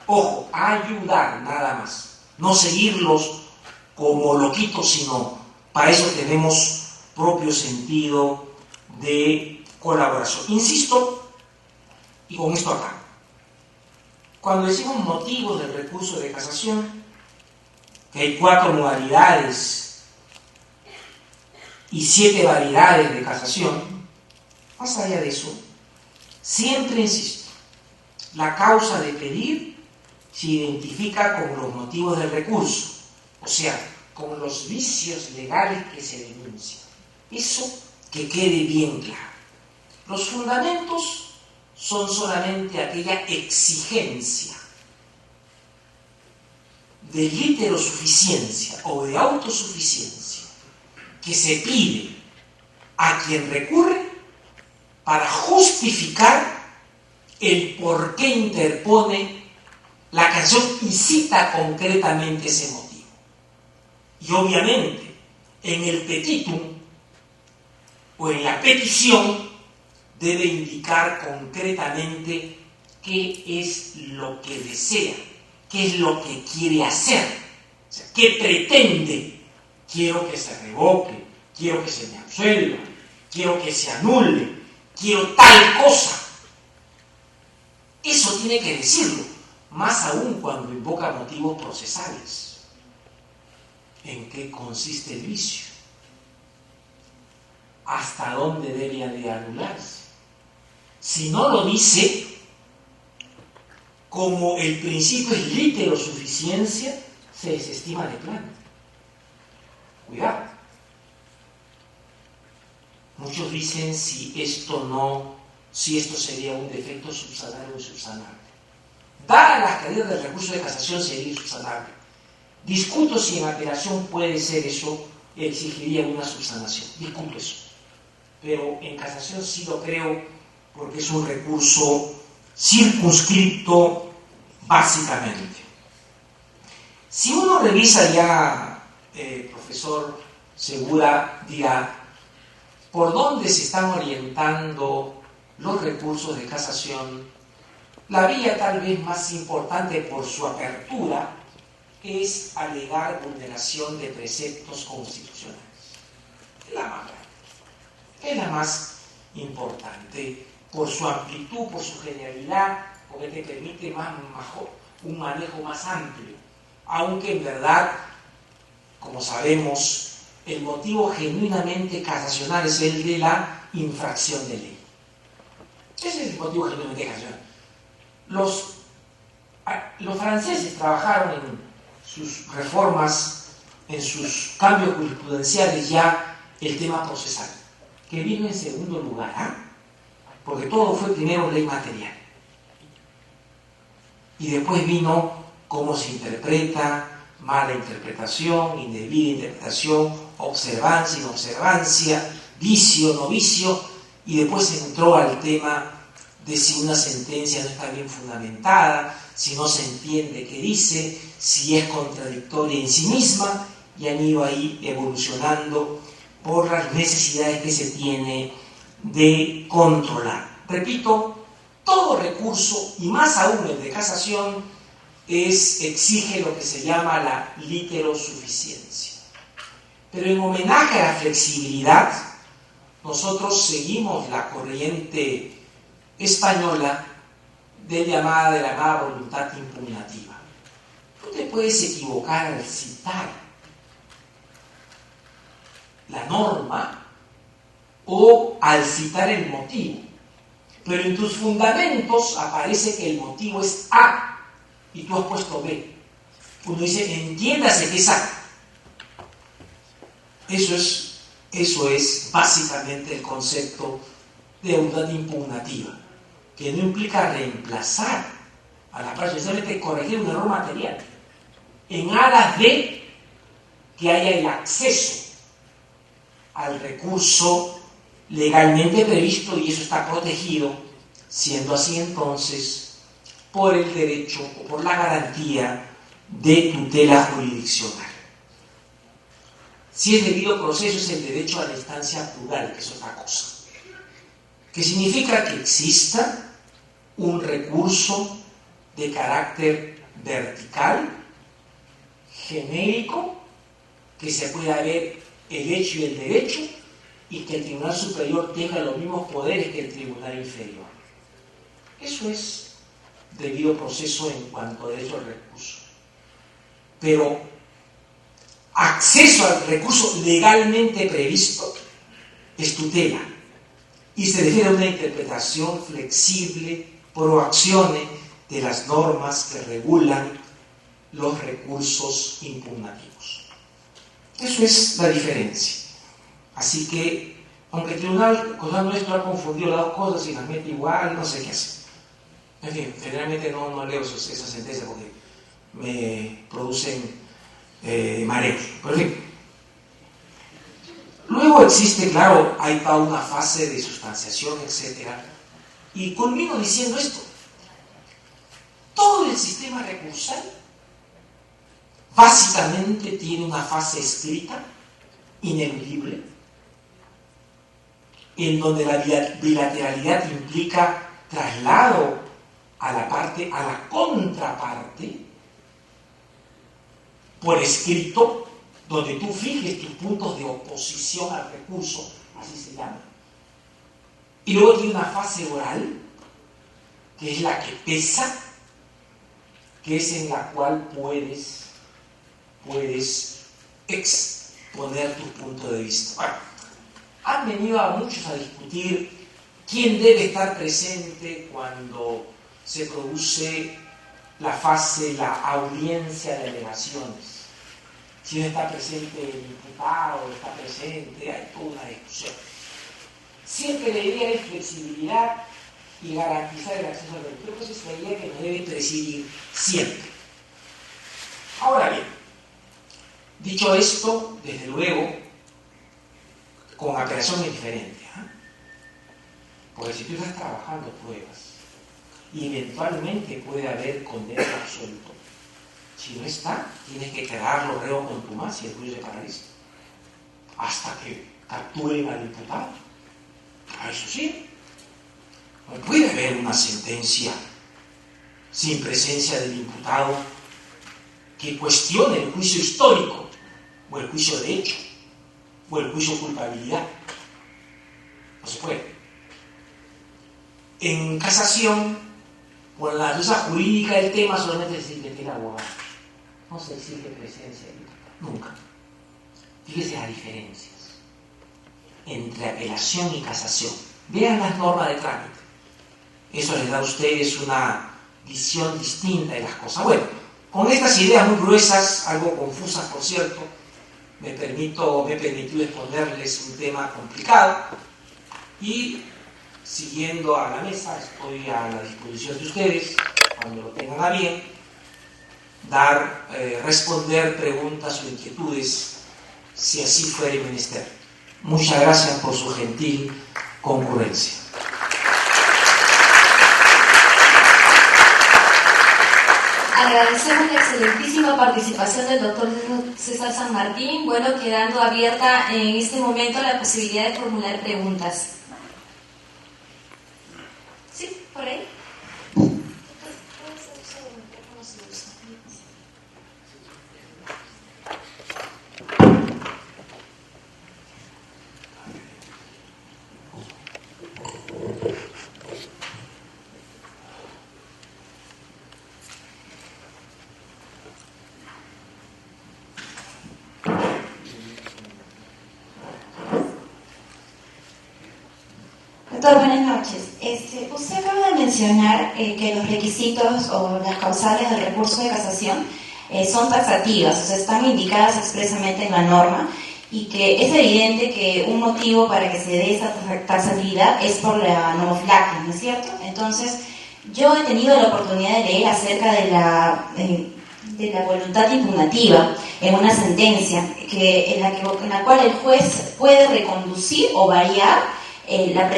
Ojo, ayudar nada más. No seguirlos como loquitos, sino para eso tenemos propio sentido de colaboración. Insisto, y con esto acá. Cuando decimos motivos del recurso de casación, que hay 4 modalidades y 7 variedades de casación, más allá de eso, siempre insisto, la causa de pedir se identifica con los motivos del recurso, o sea, con los vicios legales que se denuncian. Eso que quede bien claro. Los fundamentos son solamente aquella exigencia de literosuficiencia o de autosuficiencia que se pide a quien recurre para justificar el por qué interpone la canción y cita concretamente ese motivo. Y obviamente, en el petitum o en la petición debe indicar concretamente qué es lo que desea, qué es lo que quiere hacer, o sea, qué pretende. Quiero que se revoque, quiero que se me absuelva, quiero que se anule, quiero tal cosa. Eso tiene que decirlo, más aún cuando invoca motivos procesales. ¿En qué consiste el vicio? ¿Hasta dónde debía de anularse? Si no lo dice, como el principio es literosuficiencia, se desestima de plano. Cuidado. Muchos dicen si esto sería un defecto subsanable o insubsanable. Dadas las caídas del recurso de casación sería insubsanable. Discuto si en apelación puede ser eso, exigiría una subsanación. Discuto eso. Pero en casación sí lo creo, porque es un recurso circunscripto básicamente. Si uno revisa ya, profesor Segura dirá, ¿por dónde se están orientando los recursos de casación? La vía tal vez más importante por su apertura es alegar vulneración de preceptos constitucionales. Es la más grande, es la más importante por su amplitud, por su generalidad, porque te permite un manejo más amplio, aunque en verdad, como sabemos, el motivo genuinamente casacional es el de la infracción de ley. Ese es el motivo genuinamente casacional. Los franceses trabajaron en sus reformas, en sus cambios jurisprudenciales ya el tema procesal, que vino en segundo lugar, porque todo fue primero ley material. Y después vino cómo se interpreta, mala interpretación, indebida interpretación, observancia, inobservancia, vicio, no vicio, y después se entró al tema de si una sentencia no está bien fundamentada, si no se entiende qué dice, si es contradictoria en sí misma, y han ido ahí evolucionando por las necesidades que se tiene de controlar. Repito, todo recurso, y más aún el de casación, exige lo que se llama la literosuficiencia. Pero en homenaje a la flexibilidad, nosotros seguimos la corriente española de la llamada voluntad impugnativa. Tú te puedes equivocar al citar la norma o al citar el motivo, pero en tus fundamentos aparece que el motivo es A y tú has puesto B. Uno dice, entiéndase que es A. Eso es básicamente el concepto de voluntad impugnativa, que no implica reemplazar a la práctica, solamente corregir un error material, en aras de que haya el acceso al recurso legalmente previsto, y eso está protegido, siendo así entonces por el derecho o por la garantía de tutela jurisdiccional. Si es debido proceso, es el derecho a la instancia plural, que es otra cosa, que significa que exista un recurso de carácter vertical, genérico, que se pueda ver el hecho y el derecho, y que el Tribunal Superior tenga los mismos poderes que el Tribunal Inferior. Eso es debido proceso en cuanto a derecho al recurso. Pero acceso al recurso legalmente previsto es tutela, y se refiere a una interpretación flexible, pro accione, de las normas que regulan los recursos impugnativos. Eso es la diferencia. Así que, aunque el tribunal nuestro ha confundido las dos cosas y las mete igual, no sé qué hacer. En fin, generalmente no leo esas sentencias porque me producen mareos. Pero en fin. Luego existe, claro, hay toda una fase de sustanciación, etc. Y culmino diciendo esto. Todo el sistema recursal básicamente tiene una fase escrita, ineludible, en donde la bilateralidad implica traslado a la contraparte, por escrito, donde tú fijes tus puntos de oposición al recurso, así se llama. Y luego tiene una fase oral, que es la que pesa, que es en la cual puedes exponer tu punto de vista. Bueno, han venido a muchos a discutir quién debe estar presente cuando se produce la audiencia de alegaciones. Si no está presente el imputado, está presente, hay toda una discusión. Siempre la idea es flexibilidad y garantizar el acceso al recurso. Esa es la idea que nos debe presidir siempre. Ahora bien, dicho esto, desde luego, con apelación es diferente. Porque si tú estás trabajando pruebas y eventualmente puede haber condena absoluto, si no está, tienes que quedarlo reo contumaz y el juicio se paraliza hasta que capturen al imputado. Eso sí, no puede haber una sentencia sin presencia del imputado que cuestione el juicio histórico o el juicio de hecho o el juicio de culpabilidad. No se puede. En casación, por la duda jurídica del tema, solamente se exige que el abogado. No se exige presencia del imputado. Nunca. Fíjese las diferencias entre apelación y casación. Vean las normas de trámite. Eso les da a ustedes una visión distinta de las cosas. Bueno, con estas ideas muy gruesas, algo confusas por cierto, me he permitido exponerles un tema complicado y siguiendo a la mesa estoy a la disposición de ustedes cuando lo tengan a bien responder preguntas o inquietudes si así fuere menester. Muchas gracias por su gentil concurrencia. Agradecemos la excelentísima participación del doctor César San Martín, bueno, quedando abierta en este momento la posibilidad de formular preguntas. ¿Sí? ¿Por ahí? Doctor, buenas noches. Usted acaba de mencionar que los requisitos o las causales del recurso de casación son taxativas, o sea, están indicadas expresamente en la norma, y que es evidente que un motivo para que se dé esta taxatividad es por la nomofilactis, ¿no es cierto? Entonces, yo he tenido la oportunidad de leer acerca de la voluntad impugnativa en una sentencia en la cual el juez puede reconducir o variar la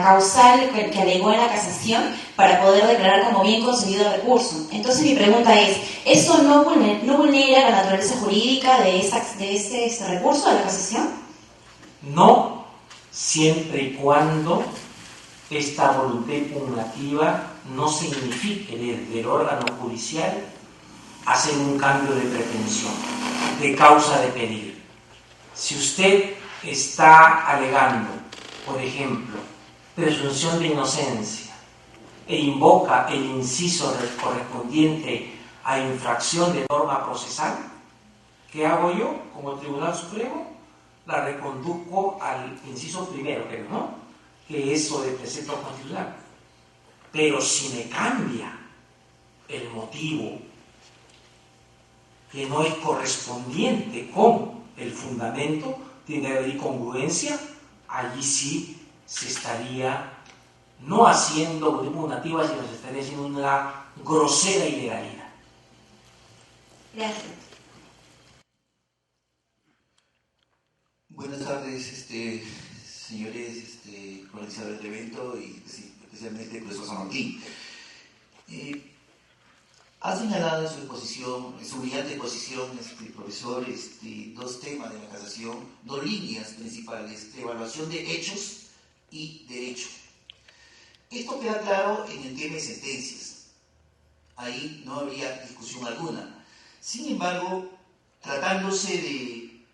causal que alegó en la casación para poder declarar como bien concebido el recurso. Entonces mi pregunta es, ¿eso no vulnera la naturaleza jurídica de este recurso de la casación? No, siempre y cuando esta voluntad impugnativa no signifique desde el órgano judicial hacer un cambio de pretensión, de causa de pedir. Si usted está alegando, por ejemplo, presunción de inocencia e invoca el inciso correspondiente a infracción de norma procesal, ¿qué hago yo como Tribunal Supremo? La reconduzco al inciso primero, ¿no? Que es sobre precepto constitucional. Pero si me cambia el motivo que no es correspondiente con el fundamento, tiene que haber incongruencia, allí sí se estaría no haciendo voluntad impugnativa, sino se estaría haciendo una grosera ilegalidad. Gracias. Buenas tardes, señores organizadores del evento y especialmente el profesor San Martín. Ha señalado en su exposición, en su brillante exposición, profesor, dos temas de la casación, dos líneas principales, de evaluación de hechos y derecho. Esto queda claro en el tema de sentencias. Ahí no habría discusión alguna. Sin embargo, tratándose de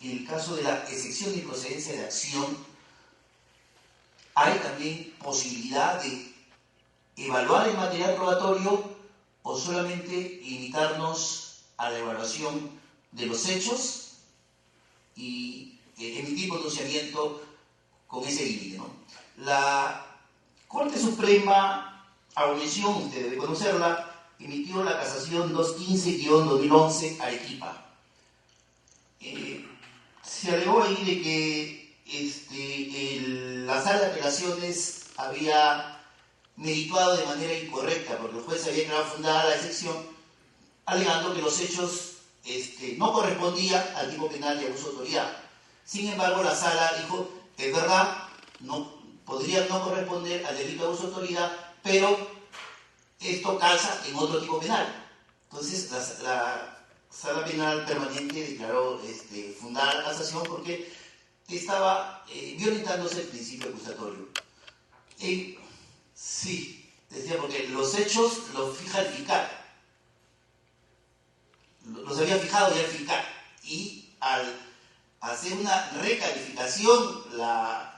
el caso de la excepción de procedencia de acción, hay también posibilidad de evaluar el material probatorio o solamente limitarnos a la evaluación de los hechos y emitir pronunciamiento con ese límite, ¿no? La Corte Suprema, a omisión, usted debe conocerla, emitió la casación 215-2011 Arequipa. Se alegó ahí de que la sala de apelaciones había medituado de manera incorrecta, porque el juez había declarado fundada la excepción, alegando que los hechos no correspondían al tipo penal de abuso de autoridad. Sin embargo, la sala dijo que es verdad, podría no corresponder al delito de abuso de autoridad, pero esto calza en otro tipo penal. Entonces, la sala penal permanente declaró fundada la casación porque estaba violentándose el principio acusatorio. Sí, decía, porque los hechos los fija el fiscal. Los había fijado ya el fiscal. Y al hacer una recalificación, la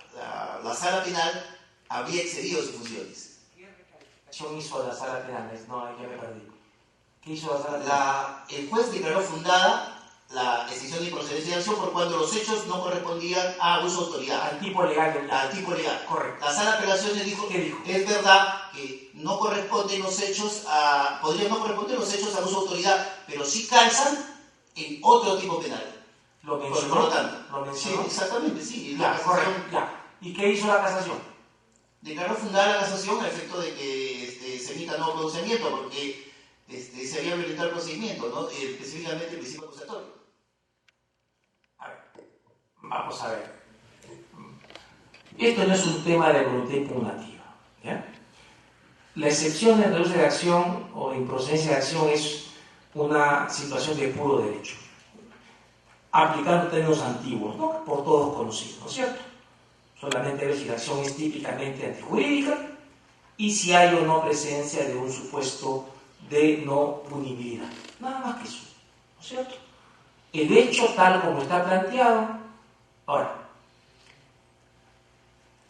sala penal había excedido sus funciones. ¿Qué recalificación hizo la sala penal? No, ya me perdí. ¿Qué hizo la sala penal? El juez declaró fundada la excepción de procedencia de acción por cuando los hechos no correspondían a abuso de autoridad. Al tipo legal. Al tipo legal. Correcto. La sala de apelaciones dijo ¿Qué dijo? Es verdad que no corresponden los hechos podrían no corresponder los hechos a abuso de autoridad, pero sí calzan en otro tipo penal. Lo mencionó. Por lo tanto. Lo mencionó. Sí, exactamente, sí. Ya, correcto. Ya. ¿Y qué hizo la casación? Declaró fundada la casación a efecto de que se emita nuevo pronunciamiento, porque se había violentado el procedimiento, ¿no? Específicamente el principio acusatorio. A ver, vamos a ver. Esto no es un tema de voluntad impugnativa, ¿ya? La excepción de reuso de acción o improcedencia de acción es una situación de puro derecho, aplicando términos antiguos, ¿no? Por todos conocidos, ¿no es cierto? Solamente ver si la acción es típicamente antijurídica y si hay o no presencia de un supuesto de no punibilidad. Nada más que eso, ¿no es cierto? El hecho tal como está planteado. Ahora,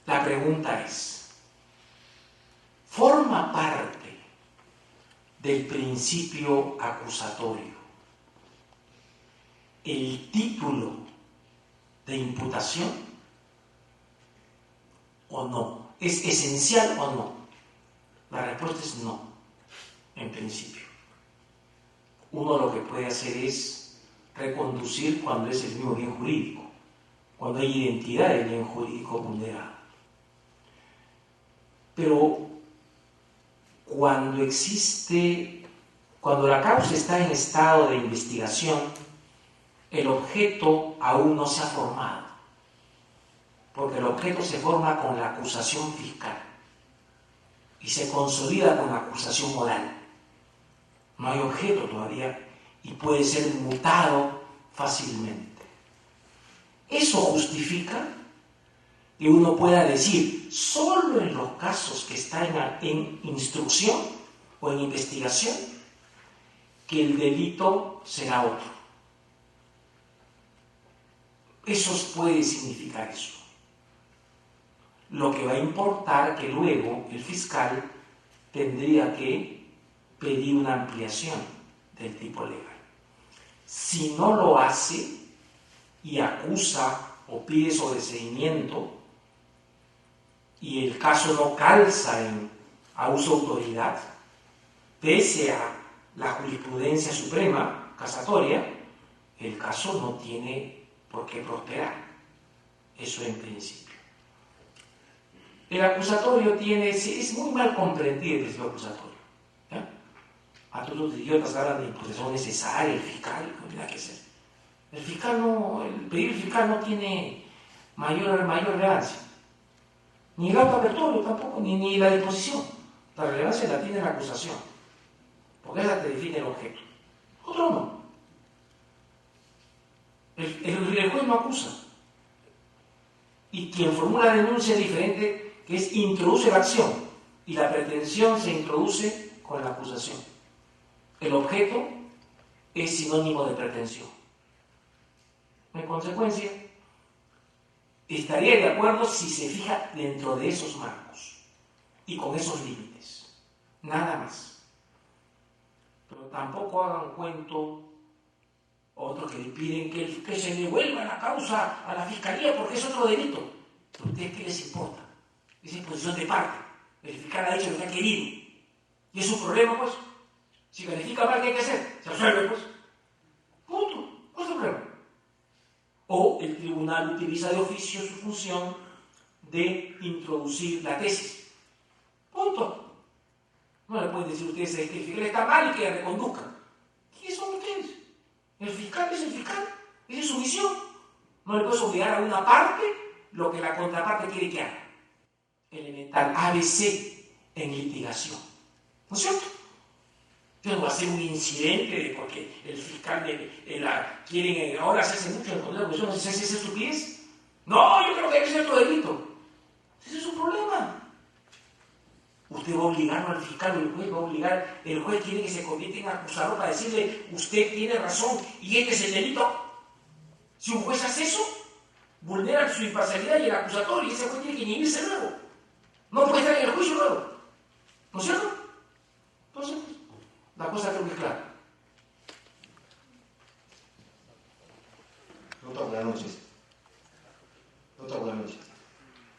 la pregunta es, ¿forma parte del principio acusatorio el título de imputación o no? ¿Es esencial o no? La respuesta es no, en principio. Uno lo que puede hacer es reconducir cuando es el mismo bien jurídico, cuando hay identidad del bien jurídico vulnerado. Pero cuando la causa está en estado de investigación, el objeto aún no se ha formado, porque el objeto se forma con la acusación fiscal y se consolida con la acusación moral. No hay objeto todavía y puede ser mutado fácilmente. Eso justifica que uno pueda decir, solo en los casos que están en instrucción o en investigación, que el delito será otro. Eso puede significar eso. Lo que va a importar que luego el fiscal tendría que pedir una ampliación del tipo legal. Si no lo hace y acusa o pide sobreseimiento y el caso no calza en abuso de autoridad, pese a la jurisprudencia suprema casatoria, el caso no tiene por qué prosperar. Eso en principio. El acusatorio es muy mal comprendido el principio acusatorio. ¿Ya? A todos los idiotas hablan de imputación necesaria, el fiscal, no tiene que ser. El pedir fiscal no tiene mayor relevancia. Ni el auto apertorio tampoco, ni la disposición. La relevancia la tiene la acusación, porque esa te define el objeto. Otro no. El juez no acusa. Y quien formula la denuncia es diferente, que es introduce la acción, y la pretensión se introduce con la acusación. El objeto es sinónimo de pretensión. En consecuencia, estaría de acuerdo si se fija dentro de esos marcos y con esos límites. Nada más. Pero tampoco hagan cuento otros que le piden que se devuelva la causa a la fiscalía porque es otro delito. ¿A ustedes qué les importa? Es imposición de parte. El fiscal ha dicho lo que ha querido. Y es un problema, pues. Si califica mal, ¿qué hay que hacer? Se resuelve, pues. Punto. ¿Cuál es el problema? O el tribunal utiliza de oficio su función de introducir la tesis. Punto. No le pueden decir ustedes que el fiscal está mal y que reconduzca. ¿Quiénes son ustedes? El fiscal es el fiscal. Esa es su misión. No le puedes obligar a una parte lo que la contraparte quiere que haga. Elemental ABC en litigación. ¿No es cierto? Yo no voy a hacer un incidente porque el fiscal quieren ahora hacerse mucho en el Poder Judicial. ¿No se hace esa estupidez? No, yo creo que hay que hacer otro delito. Ese es su problema. Usted va a obligarlo al fiscal o el juez va a obligar. El juez quiere que se convierta en acusador para decirle, usted tiene razón y este es el delito. Si un juez hace eso, vulnera su imparcialidad y el acusatorio y ese juez tiene que inhibirse luego. No puede estar en el juicio luego. ¿No es cierto? Entonces, la cosa creo que es clara. Doctor, buenas noches.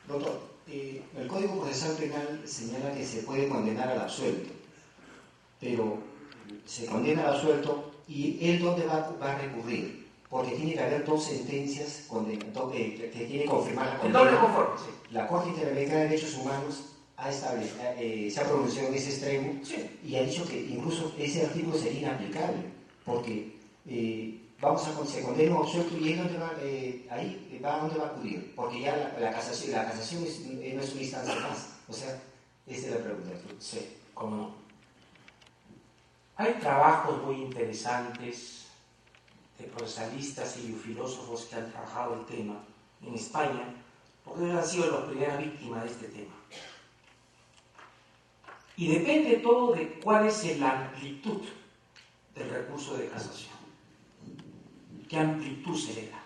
Doctor, el Código Procesal Penal señala que se puede condenar al absuelto, pero se condena al absuelto y él ¿dónde va a recurrir? Porque tiene que haber dos sentencias que tiene que confirmar la condena. El doble conforme, sí. La Corte Interamericana de Derechos Humanos se ha pronunciado en ese extremo, Sí. Y ha dicho que incluso ese artículo sería inaplicable, porque se condena un absuelto y ¿dónde va a acudir? Porque ya la casación no es una instancia más. O sea, esa es la pregunta. Sí, cómo no. Hay trabajos muy interesantes de procesalistas y filósofos que han trabajado el tema en España, porque ellos han sido las primeras víctimas de este tema. Y depende todo de cuál es la amplitud del recurso de casación. ¿Qué amplitud se le da?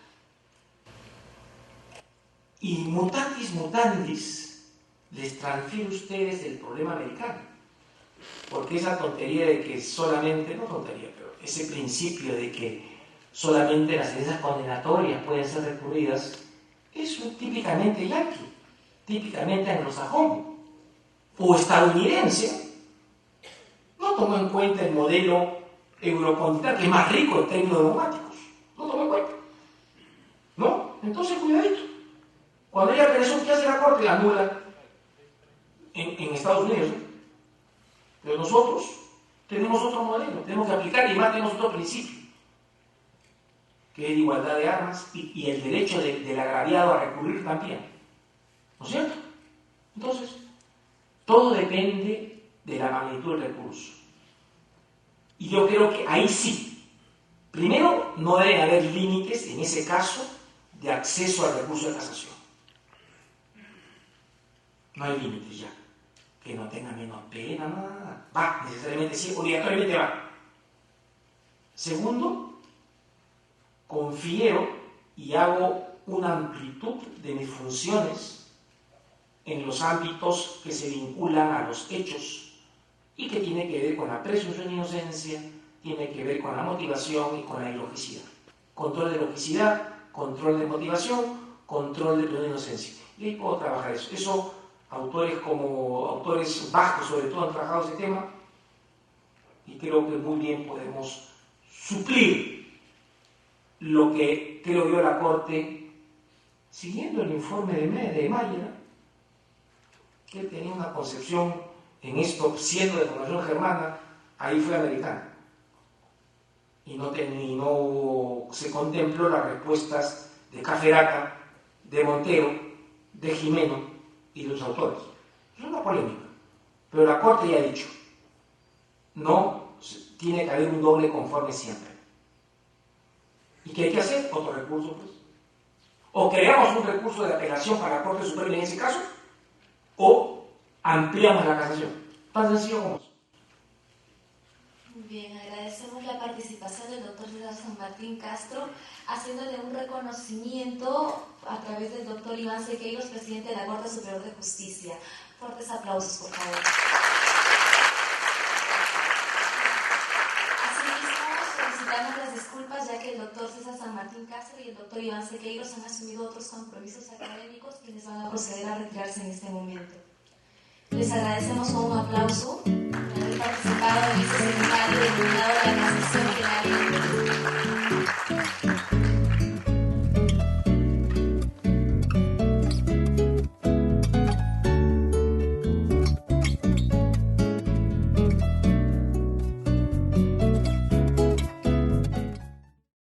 Y mutatis mutandis, les transfiero a ustedes el problema americano. Porque esa tontería de que solamente, no tontería, pero ese principio de que solamente las sentencias condenatorias pueden ser recurridas, es típicamente yanqui, típicamente anglosajón o estadounidense. No tomó en cuenta el modelo eurocontinental, que es más rico en términos dogmáticos. No tomó en cuenta. ¿No? Entonces, cuidadito. Cuando haya apelación, ¿qué hace la Corte? La anula en Estados Unidos. ¿No? Pero nosotros tenemos otro modelo, tenemos que aplicar y más tenemos otro principio, que es la igualdad de armas y el derecho del agraviado a recurrir también. ¿No es cierto? Entonces, todo depende de la magnitud del recurso. Y yo creo que ahí sí. Primero, no debe haber límites, en ese caso, de acceso al recurso de casación. No hay límites ya. Que no tenga menos pena, nada. Va, necesariamente sí, obligatoriamente va. Segundo, confiero y hago una amplitud de mis funciones en los ámbitos que se vinculan a los hechos y que tiene que ver con la presunción de inocencia, tiene que ver con la motivación y con la ilogicidad. Control de ilogicidad, control de motivación, control de presunción de inocencia. Y ahí puedo trabajar eso. Eso, autores vascos sobre todo han trabajado ese tema y creo que muy bien podemos suplir lo que creo yo la Corte, siguiendo el informe de Mayer, que tenía una concepción en esto, siendo de formación germana, ahí fue americana. Y no se contempló las respuestas de Cafferata, de Montero, de Jimeno y de los autores. Es una polémica. Pero la Corte ya ha dicho, no tiene que haber un doble conforme siempre. ¿Y qué hay que hacer? Otro recurso, pues. O creamos un recurso de apelación para la Corte Suprema en ese caso, o ampliamos la casación. Tan sencillo como eso. Muy bien, agradecemos la participación del doctor César San Martín Castro, haciéndole un reconocimiento a través del doctor Iván Sequeiros, presidente de la Corte Superior de Justicia. Fuertes aplausos, por favor. Solicitamos las disculpas ya que el doctor César San Martín Castro y el doctor Iván Sequeiros han asumido otros compromisos académicos quienes van a proceder a retirarse en este momento. Les agradecemos con un aplauso por haber participado en este seminario denominado